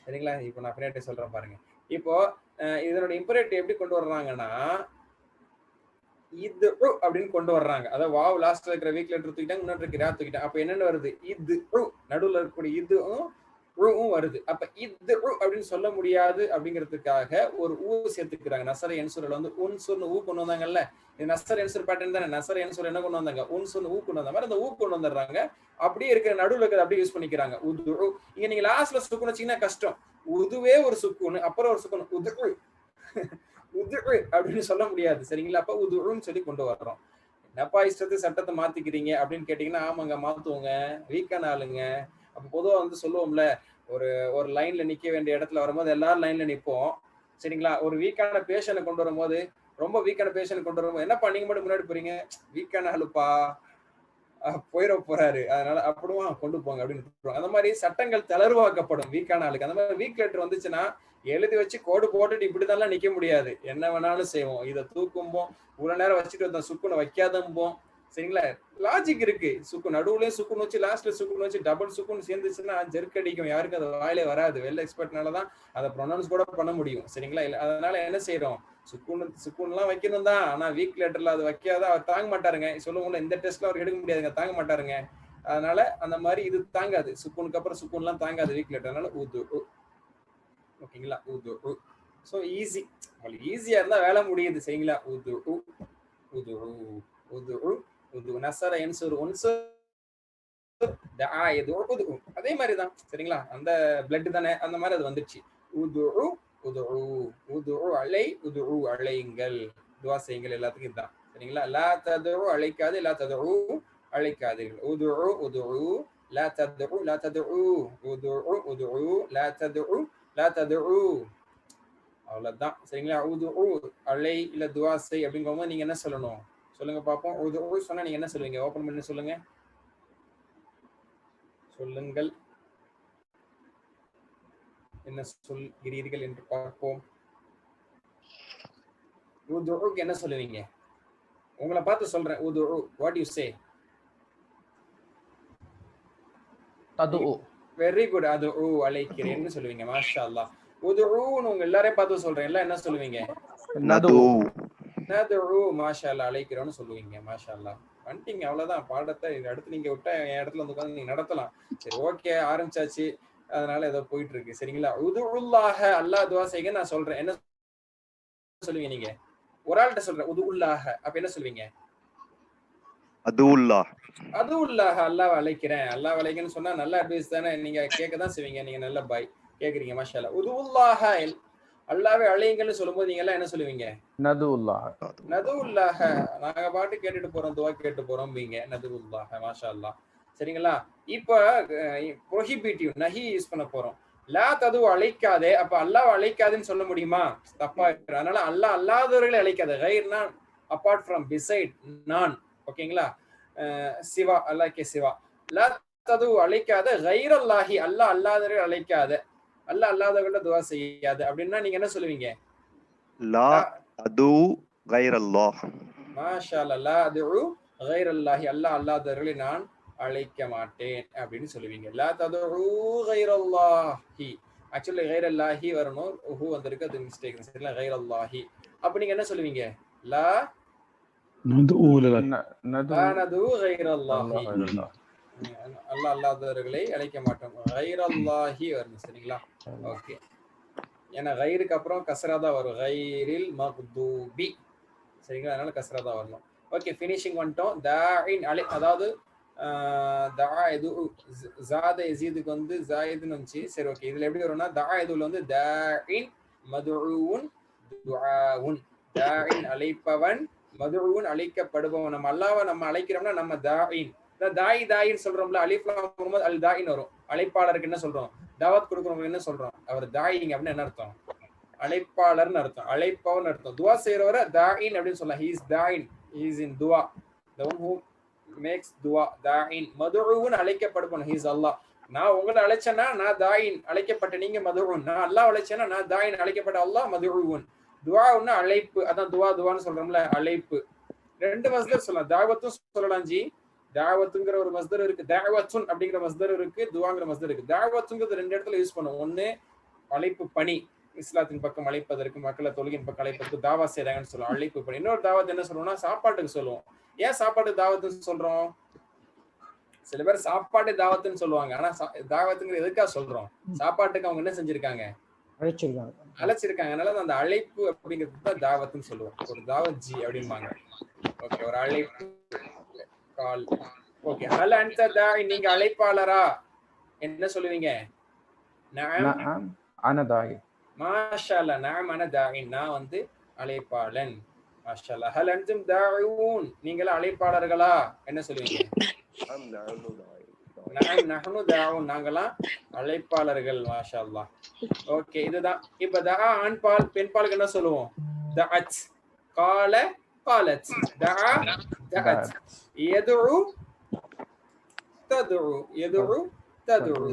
சரிங்களா? இப்போ நான் பின்னாடி சொல்றேன் பாருங்க. இப்போ இதனோட இம்பரேட்டிவ் எப்படி கொண்டு வர்றாங்கன்னா, இது அப்படின்னு கொண்டு வர்றாங்க. அதாவது வாவ் லாஸ்ட்ல இருக்கிற வீக் லெட்டர் தூக்கிட்டாங்க, முன்னாடி இருக்கிற தூக்கிட்டாங்க. அப்ப என்னென்ன வருது? இது நடுவுல இருக்கக்கூடிய இதுவும் வருது. அப்ப இது அப்படின்னு சொல்ல முடியாது அப்படிங்கிறதுக்காக ஒரு ஊ சேர்த்துக்கிறாங்க. நசர என்சுரில் வந்து உன்சுர்னு ஊ கொண்டு வந்தாங்கல்ல, இது நசர என்சுர் பேட்டர்ன் தானே. நசர என்சுர் என்ன கொண்டு வந்தாங்க, உன்சுர்னு ஊ கொண்டு வந்த மாதிரி அந்த ஊ கொண்டு வந்துடுறாங்க. அப்படியே இருக்கிற நடுவில் இருக்கிறது அப்படியே யூஸ் பண்ணிக்கிறாங்க. உது. இங்க நீங்க லாஸ்ட்ல சுக்குன் வச்சீங்கன்னா கஷ்டம். உதுவே ஒரு சுக்குன்னு, அப்புறம் ஒரு சுக்குன் உது உது அப்படின்னு சொல்ல முடியாது. சரிங்களா? அப்ப உதுன்னு சொல்லி கொண்டு வர்றோம். என்னப்பா இஷ்டத்துக்கு சட்டத்தை மாத்திக்கிறீங்க அப்படின்னு கேட்டீங்கன்னா, ஆமாங்க மாத்துவோங்க, வீக்கான ஆளுங்க. அப்ப பொதுவா வந்து சொல்லுவோம்ல, ஒரு லைன்ல நிக்க வேண்டிய இடத்துல வரும்போது எல்லாரும் லைன்ல நிப்போம். சரிங்களா? ஒரு வீக்கான பேஷண்ட் கொண்டு வரும்போது, ரொம்ப வீக்கான பேஷண்ட் கொண்டு வரும்போது, என்னப்பா நீங்க மட்டும் முன்னாடி போறீங்க, வீக்கான ஆளுப்பா போயிட போறாரு, அதனால அப்படிமா கொண்டு போங்க அப்படின்னு. அந்த மாதிரி சட்டங்கள் தளர்வாக்கப்படும் வீக்கான ஆளுக்கு. அந்த மாதிரி வீக் லெட்டர் வந்துச்சுன்னா எழுதி வச்சு கோடு போட்டுட்டு இப்படிதான் நிக்க முடியாது. என்ன வேணாலும் செய்வோம். இதை தூக்கும்போம், இவ்வளவு நேரம் வச்சுட்டு வந்த சுக்குனை வைக்காதம்போம். சரிங்களா? லாஜிக் இருக்கு. சுக்கு நடுவுலயும் சுக்குன்னு வச்சு லாஸ்ட்ல சுக்குன்னு வச்சு டபுள் சுக்குன்னு சேர்ந்துச்சுன்னா ஜெர்க் அடிக்கும். யாருக்கு அது வாயிலே வராது. வெல் எக்ஸ்பர்ட்னாலதான் அதை ப்ரொனவுன்ஸ் கூட பண்ண முடியும். சரிங்களா? அதனால என்ன செய்யறோம், சுக்குன்லாம் வைக்கணும் தான். ஆனா வீக் லெட்டர்ல அது வைக்காத அவர் தாங்க மாட்டாருங்க. சொல்லுவோம்ல, இந்த டெஸ்ட்ல அவர் எடுக்க முடியாதுங்க, தாங்க மாட்டாருங்க. அதனால அந்த மாதிரி இது தாங்காது. சுக்குனுக்கு அப்புறம் சுக்குன்லாம் தாங்காது வீக் லெட்டர். அதனால உது. ஓகேங்களா? உது. ஸோ ஈஸி, உங்களுக்கு ஈஸியா இருந்தா வேலை முடியுது. சரிங்களா? உது உது உது உது நசர என்சுர் உன்சுர் அதே மாதிரிதான். சரிங்களா? அந்த பிளட் தானே, அந்த மாதிரி அது வந்துச்சு. உது உது உது அலை உது அழையுங்கள், துவா செய்யுங்கள், எல்லாத்துக்கும் இதுதான். சரிங்களா? லா ததுஉ அழைக்காது, லா ததுஉ அழைக்காதீர்கள். உது உது லா ததுஉ லா ததுஉ உது உது லா ததுஉ லா ததுஉ. அவ்வளவுதான். சரிங்களா? உது அலை இல்ல துவா செய் அப்படிங்கும்போது நீங்க என்ன சொல்லணும் சொல்லுங்க பாப்போம். உது சொன்னா நீங்க என்ன சொல்லுவீங்க? ஓபன் பண்ணி சொல்லுங்க, சொல்லுங்கள், என்ன சொல்கிறீர்கள் என்று பார்ப்போம். உதுக்கு என்ன சொல்லுவீங்க? உங்களை பார்த்து சொல்றேன். உது, வாட் யூ சே? ததுஉ. Very good. அது அழைக்கிறேன்னு சொல்லுவீங்க. மாஷா அல்லாஹ். உதுன்னு உங்க எல்லாரையும் பார்த்து சொல்றேன். எல்லாம் என்ன சொல்லுவீங்க? நது. நதுஉ. மாஷா அல்லாஹ், அழைக்கிறோன்னு சொல்லுவீங்க. மாஷா அல்லாஹ். வந்துட்டீங்க, அவ்வளவுதான். பாடத்தை அடுத்து நீங்க விட்டா என் இடத்துல வந்து உட்காந்து நீங்க நடத்தலாம். சரி, ஓகே, ஆரம்பிச்சாச்சு. அதனால ஏதோ போயிட்டு இருக்கு. சரிங்களா? உதுல்லாஹ, அல்லாஹ் துவா செய்யுங்க நான் சொல்றேன். என்ன சொல்லுவீங்க நீங்க? ஒரு ஆள்கிட்ட சொல்றேன் உதுல்லாஹ, அப்ப என்ன சொல்லுவீங்க? அதுவுல்லாஹ். அதுவுல்லாஹ, அல்லாஹ் அழைக்கிறேன். அல்லாஹ் அழைக்கிறேன்னு சொன்னா நல்ல அட்வைஸ் தானே. நீங்க கேட்கதான் செய்வீங்க. நீங்க நல்ல பாய் கேக்குறீங்க. மாஷா அல்லாஹ். உதுல்லாஹ, அல்லாஹ்வை அழையுங்கன்னு சொல்லும்போது நீங்க எல்லாம் என்ன சொல்லுவீங்க? நதுவுல்லாஹ். நதுவுல்லாஹ. நாங்க பாட்டு கேட்டுட்டு போறோம், துவா கேட்டு போறோம் பீங்க. நதுவுல்லாஹ. மாஷா அல்லாஹ். சரிங்களா? இப்ப ப்ரோஹிபிட்டிவ் நஹி யூஸ் பண்ண போறோம். லா தது அழைக்காதே. அப்ப அல்லாஹ் அழைக்காதுன்னு சொல்ல முடியுமா? தப்பா. அதனால அல்லாஹ் அல்லாதவர்களை அழைக்காது. கைர்னா அபார்ட் ஃப்ரம், பிசைட், நான். ஓகேங்களா? சிவா, அல்லாஹ்க்கே சிவா. லா தது அழைக்காத, கைரல்லாஹி, அல்லாஹ் அல்லாதவர்களை அழைக்காத, அல்லாஹ் அல்லாதவர்களை துவா செய்யாது அப்படின்னா நீங்க என்ன சொல்லுவீங்க? லா அது கைரல்லாஹ். மாஷா அல்லாஹ். லா அது கைரல்லாஹி, அல்லாஹ் அல்லாதவர்களை நான் அழைக்க மாட்டேன் அப்படின்னு சொல்லுவீங்க. லா ததுஉ கைரல்லாஹி. ஆக்சுவலி கைரல்லாஹி வரணும், ஹூ வந்திருக்கு, அது மிஸ்டேக். சரிங்களா? கைரல்லாஹி. அப்ப நீங்க என்ன சொல்லுவீங்க? லா நதுஉ கைரல்லாஹி. அல்லாஹ் அல்லாதவர்களை அழைக்க மாட்டோம். கைரல்லாஹி வரணும். சரிங்களா? ஓகே. ஏன்னா கைருக்கு அப்புறம் கஸ்ரா தான் வரும். கைரில் மக்தூபி. சரிங்களா? அதனால கஸ்ரா தான் வரணும். ஓகே, ஃபினிஷிங் வந்துட்டோம். தாஇன் அலை, அதாவது ஜாத யஸீதுக்கு வந்து ஜாயிதுன்னு வந்துச்சு. சரி, ஓகே. இதுல எப்படி வரும்னா, தாஇதுல வந்து தாஇன் மதுஊன் துஆவுன். தாஇன் அழைப்பவன், மதுஊன் அழைக்கப்படுபவன். நம்ம அல்லாஹ்வை நம்ம அழைக்கிறோம்னா நம்ம தாஇன். தாயின்னு சொல்றோம்ல, அலிஃப் லாம் வரும்போது அல் தாயின் வரும். அழைப்பாளருக்கு என்ன சொல்றோம்? தாவத் கொடுக்குறவங்க என்ன சொல்றோம்? அவர் தாயிங்க அப்படின்னு என்ன அர்த்தம்? அழைப்பாளர்னு அர்த்தம், அழைப்பவன் அர்த்தம். துவா செய்யறவரை தாயின் அப்படின்னு சொல்லலாம். ஹி இஸ் தாயின், ஹி இஸ் இன் துவா, the one who makes dua. தாயின் மதுஊன் அழைக்கப்படுபவன், ஹி இஸ் அல்லாஹ். நான் உங்களை அழைச்சேன்னா நான் தாயின், அழைக்கப்பட்ட நீங்க மதுஊன். நான் அல்லாஹ் அழைச்சேன்னா நான் தாயின், அழைக்கப்பட்ட அல்லாஹ் மதுஊன். துஆன்னா அழைப்பு. அதான் துவான்னு சொல்றோம்ல, அழைப்பு. ரெண்டு மஸ்தர் சொல்லலாம். தாவத்தும் சொல்லலாம் ஜி. தாவத்துங்கிற ஒரு மஸ்தர் இருக்கு, தாவத்துன் அப்படிங்கிற மஸ்தர் இருக்கு, துவாங்கிற மஸ்தர் இருக்கு. தாவத்துங்கிறது ரெண்டு இடத்துல யூஸ் பண்ணுவோம். ஒண்ணு அழைப்பு பணி, இஸ்லாத்தின் பக்கம் அழைப்பதற்கு, மக்களை தொழுகின் பக்கம் அழைப்பதற்கு தாவா செய்றாங்கன்னு சொல்லுவோம், அழைப்பு பணி. இன்னொரு தாவத் என்ன சொல்லுவோம்னா சாப்பாட்டுக்கு சொல்லுவோம். ஏன் சாப்பாட்டுக்கு தாவத்துன்னு சொல்றோம்? சில பேர் சாப்பாட்டு தாவத்துன்னு சொல்லுவாங்க. ஆனா தாவத்துங்கிற எதுக்காக சொல்றோம்? சாப்பாட்டுக்கு அவங்க என்ன செஞ்சிருக்காங்க? அழைச்சிருக்காங்க. அதனால அந்த அழைப்பு அப்படிங்கிறது தான் தாவத்துன்னு சொல்லுவோம். ஒரு தாவத் ஜி அப்படிம்பாங்க. ஓகே, ஒரு அழைப்பு கால். ஓகே, ஹல் அன்த தாஇ, நீங்க அழைப்பாளரா? என்ன சொல்லுவீங்க? நஅம் நஅம் அன தாயி. மாஷா அல்லாஹ். நஅம் அன தாஇன், நான் வந்து அழைப்பாளன். மாஷா அல்லாஹ். ஹல் அன்தும் தாஇஊன், நீங்க அழைப்பாளர்களா? என்ன சொல்லுவீங்க? நஅம் நஹ்னு தாஊன், நாங்கலாம் அழைப்பாளர்கள். மாஷா அல்லாஹ். ஓகே, இதுதான். இப்ப தஆ ஆண் பால், பெண் பாலுக்கு என்ன சொல்லுவோம்? தஅத், கால காலத், தஆ தஅத், யதுஉ ததுஉ, யதுஉ ததுஉ.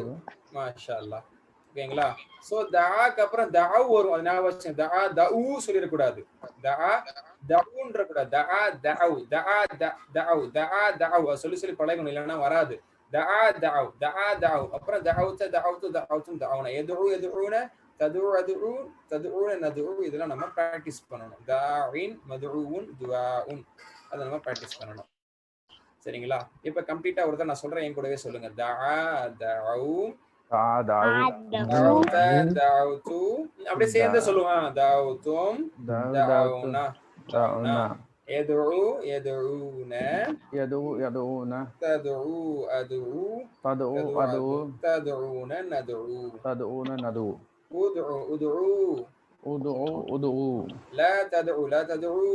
மாஷா அல்லாஹ். ஓகேங்களா? சோ தஆக்கு அப்புறம் தஅவ் வரும். அது ஞாபகம் வச்சுங்க. தஆ தஉ சொல்லிட கூடாது. தஆ தஉன்ற கூடாது. தஆ தஅவ், தஆ தஅவ், தஆ தஅவ் சொல்லி சொல்லி பழகணும், இல்லைன்னா வராது. தஆ தஅவ், தஆ தஅவ், அப்புறம் தஅவுத தஅவுது தஅவுதும் தஅவுன, யதுஉ யதுஉன, ததுஉ அதுஉ, ததுஉன நதுஉ. இதெல்லாம் நம்ம பிராக்டிஸ் பண்ணணும். தாஇன், மதுஉன், துஆஉன், அதை நம்ம பிராக்டிஸ் பண்ணணும். சரிங்களா? இப்ப கம்ப்ளீட்டா ஒரு தடவை நான் சொல்றேன், என் கூடவே சொல்லுங்க. தஆ தஅவு, தஅவுத தஅவுது, அப்படியே சேர்ந்து சொல்லுவான். தஅவுதும் தஅவுனா, தஅவுனா, யதுஉ யதுஉன, யதுஉ யதுஉன, ததுஉ அதுஉ, ததுஉ அதுஉ, ததுஉன நதுஉ, ததுஉன நதுஉ, உதுஉ உதுஉ, உதுஉ உதுஉ, லா ததுஉ லா ததுஉ,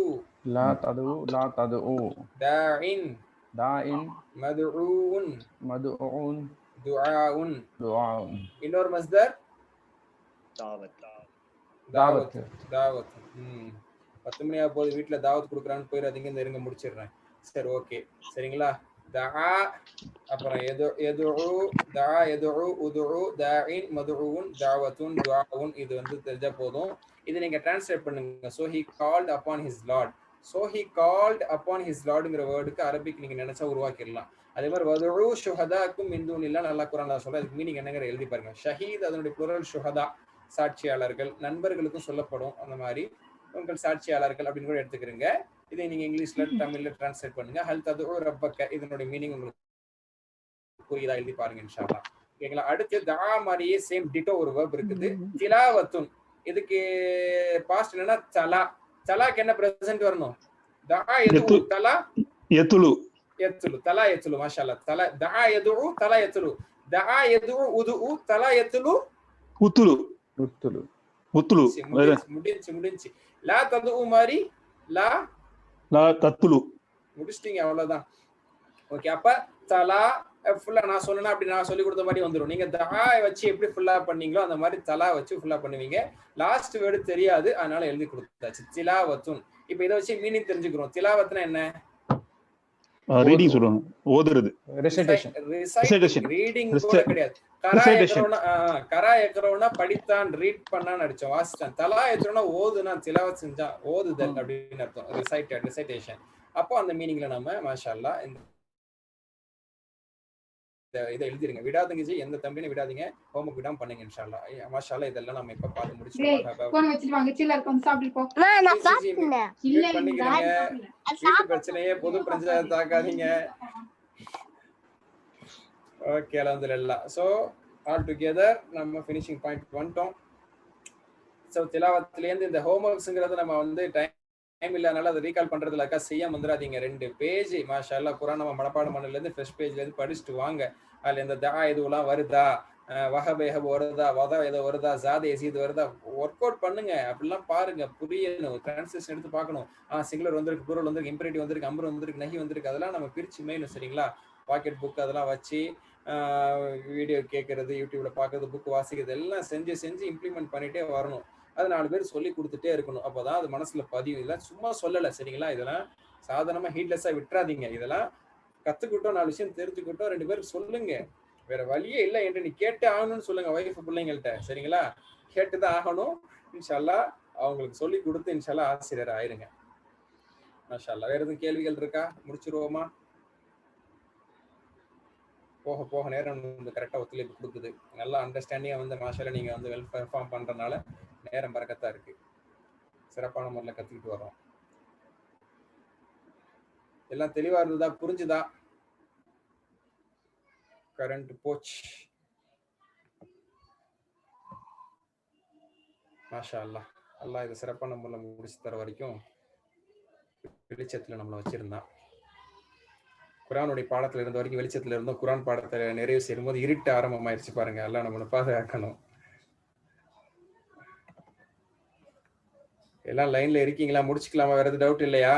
லா ததுஉ லா ததுஉ, தாஇன் தாஇன், மதுஊன் மதுஉன், துஆஉன். துஆஉன். இன்னொரு மஸ்தர் தாவத். தாவத். தாவத். 10 மணியா போது, வீட்டுல தாவத் கொடுக்குறான்னு போயிடாதீங்க. இந்த இருங்க முடிச்சிடுறேன். சரி, ஓகே, சரிங்களா? தஆ, அப்புறம் யதுஉ, தஆ யதுஉ, உதுஉ, தாஇன், மதுஊன், தாவத்துன், துஆஉன். இது வந்து தெரிஞ்சா போதும். இது நீங்க டிரான்ஸ்லேட் பண்ணுங்க. So he called upon his Lord. So he called upon his Lordங்கிற வேர்டுக்கு அரபிக் நீங்க நினைச்சா உருவாக்கிடலாம். அதே மாதிரி வதுஉ ஷுஹதாக்கும் மின் தூனில்லாஹ், நல்லா குர்ஆன்ல சொல்ற. அதுக்கு மீனிங் என்னங்கற எழுதி பாருங்க. ஷஹீத் அதனுடைய ப்ளூரல், ஷுஹதா சாட்சியாளர்கள், நண்பர்களுக்கும் சொல்லப்படும். அந்த மாதிரி உங்கள் சாட்சியாளர்கள் அப்படின்னு கூட எடுத்துக்கிறீங்க. இதை நீங்க இங்கிலீஷ்ல தமிழ்ல டிரான்ஸ்லேட் பண்ணுங்க. ஹல் ததுஉ ரப்பக்க, இதனுடைய மீனிங் உங்களுக்கு புரியுதா? எழுதி பாருங்க இன்ஷா அல்லாஹ். ஓகேங்களா? அடுத்து தஆ மாதிரியே சேம் டிட்டோ ஒரு வெர்ப் இருக்குது, திலாவத்துன். இதுக்கு பாஸ்ட் என்னன்னா தலா. தலாக்கு என்ன பிரசன்ட் வரணும்? தஆ யதுஉ, தலா யதுலு, யத்லு, தலா யத்லு. மாஷா அல்லாஹ். தலா, தஆ யதுஉ, தலா யத்லு, தஆ யதுஉ உதுஉ, தலா யத்லு உத்துலு, உத்துலு. உத்துலு. முடிஞ்சு. லா ததுஉ மாதிரி லா லா தத்துலு. முடிச்சிட்டீங்க, அவ்வளவுதான். ஓகே, அப்ப தலா ஃபுல்லா நான் சொன்னேன்னா அப்படி நான் சொல்லி கொடுத்த மாதிரி வந்துடும். நீங்க தஆ வச்சு எப்படி ஃபுல்லா பண்ணீங்களோ அந்த மாதிரி தலா வச்சு ஃபுல்லா பண்ணுவீங்க. லாஸ்ட் வேர்டு தெரியாது, அதனால எழுதி கொடுத்தாச்சு. திலாவத்துன். இப்ப இதை வச்சு மீனிங் தெரிஞ்சுக்கிறோம். திலாவத்துனா என்ன? ரீடிங் சொல்லுவாங்க, ஓதுறது. ரெசிடேஷன். ரீடிங் கூட கிடையாது. கரா எக்கரோனா படித்தான், ரீட் பண்ணான்னு அடிச்சோம், வாசிச்சான். தலா எக்கரோனா ஓதுனா, திலாவத் செஞ்சா, ஓதுதல் அப்படின்னு அர்த்தம். ரிசைட்டேஷன். அப்போ அந்த மீனிங்ல நம்ம மாஷா அல்லாஹ் இதை எழுதிருங்க. விடாதீங்க ஜி, எந்த தம்பியும் விடாதீங்க. ஹோம்வொர்க் விடாம பண்ணுங்க இன்ஷா அல்லாஹ். மாஷா அல்லாஹ் இதெல்லாம் நம்ம இப்ப பார்த்து முடிச்சிட்டோம். போன் வச்சிட்டு வாங்க, சில்ல இருக்கும், சாப்பிட்டு போ. இல்ல பண்ணிக்கிறீங்க. வீட்டு பிரச்சனையே பொது பிரச்சனை தாக்காதீங்க. ஓகே, அல்ஹம்துலில்லாஹ். சோ ஆல் டுகெதர் நம்ம ஃபினிஷிங் பாயிண்ட் வந்துட்டோம். சோ திலாவத்துல இருந்து இந்த ஹோம்வொர்க்ஸ்ங்கிறது நம்ம வந்து டைம் இல்லனால அதை ரீகால் பண்றதுல அக்கா செய்யாம வந்துடாதீங்க. 2 பேஜ் மாஷா அல்லாஹ் குர்ஆன் நம்ம மனப்பாடம் பண்ணல இருந்து ஃப்ரெஷ் பேஜ்ல இருந்து படிச்சுட்டு வாங்க. அதுல இந்த தஆ இதுலாம் வருதா, வஹபேஹப் வருதா, வதா ஏதோ வருதா, ஜாத் யஸீத் வருதா, ஒர்க் அவுட் பண்ணுங்க. அப்படிலாம் பாருங்க, புரியணும். டிரான்ஸ்லேஷன் எடுத்து பார்க்கணும். சிங்குலர் வந்திருக்கு, ப்ளூரல் வந்திருக்கு, இம்பரேட்டிவ் வந்திருக்கு, அம்ர் வந்திருக்கு, நஹி வந்திருக்கு, அதெல்லாம் நம்ம பிரிச்சு மேலும். சரிங்களா? பாக்கெட் புக் அதெல்லாம் வச்சு வீடியோ கேட்கறது, யூடியூப்ல பார்க்கறது, புக் வாசிக்கிறது எல்லாம் செஞ்சு இம்ப்ளிமெண்ட் பண்ணிட்டே வரணும். அது 4 பேர் சொல்லி கொடுத்துட்டே இருக்கணும். அப்பதான் அது மனசுல பதியும். இதெல்லாம் சும்மா சொல்லல. சரிங்களா? இதெல்லாம் சாதாரணமா ஹீட்லெஸ்ஸா விட்டுறாதீங்க. இதெல்லாம் கத்துக்கிட்டோம், 4 விஷயம் தெரிஞ்சுக்கிட்டோம், 2 பேருக்கு சொல்லுங்க. வேற வழியே இல்லை என்று நீ கேட்டு ஆகணும்னு சொல்லுங்க வைஃப் பிள்ளைங்கள்ட்ட. சரிங்களா? கேட்டுதான் ஆகணும். இன்ஷா அல்லாஹ் அவங்களுக்கு சொல்லி கொடுத்து இன்ஷா அல்லாஹ் ஆசிரியர் ஆயிருங்க. மாஷா அல்லாஹ். வேற எதுவும் கேள்விகள் இருக்கா? முடிச்சிருவோமா? போக போக நேரம் கரெக்டா ஒத்துழைப்பு கொடுக்குது. நல்லா அண்டர்ஸ்டாண்டிங்கா வந்து மாஷா அல்லாஹ் நீங்க வந்து வெல் பெர்ஃபார்ம் பண்றதுனால நேரம் பறக்கத்தா இருக்கு. சிறப்பான முறையில் கத்துக்கிட்டு வரோம். எல்லாம் தெளிவா இருந்ததா? புரிஞ்சுதா? கரண்ட் போச்சு. மாஷா அல்லாஹ். அல்லாஹ் இது சிறப்பான முறையில் முடிச்சு தர வரைக்கும் வெளிச்சத்துல நம்மளை வச்சிருந்தான். குரானுடைய பாடத்துல இருந்த வரைக்கும் வெளிச்சத்துல இருந்தோம். குரான் பாடத்தை நிறைவு செய்யும் போது இருட்டு ஆரம்பமாயிருச்சு பாருங்க. அல்லாஹ் நம்மளை பாதுகாக்கணும். எல்லாம் லைன்ல இருக்கீங்களா? முடிச்சுக்கலாமா? வேற எதுவும் டவுட் இல்லையா?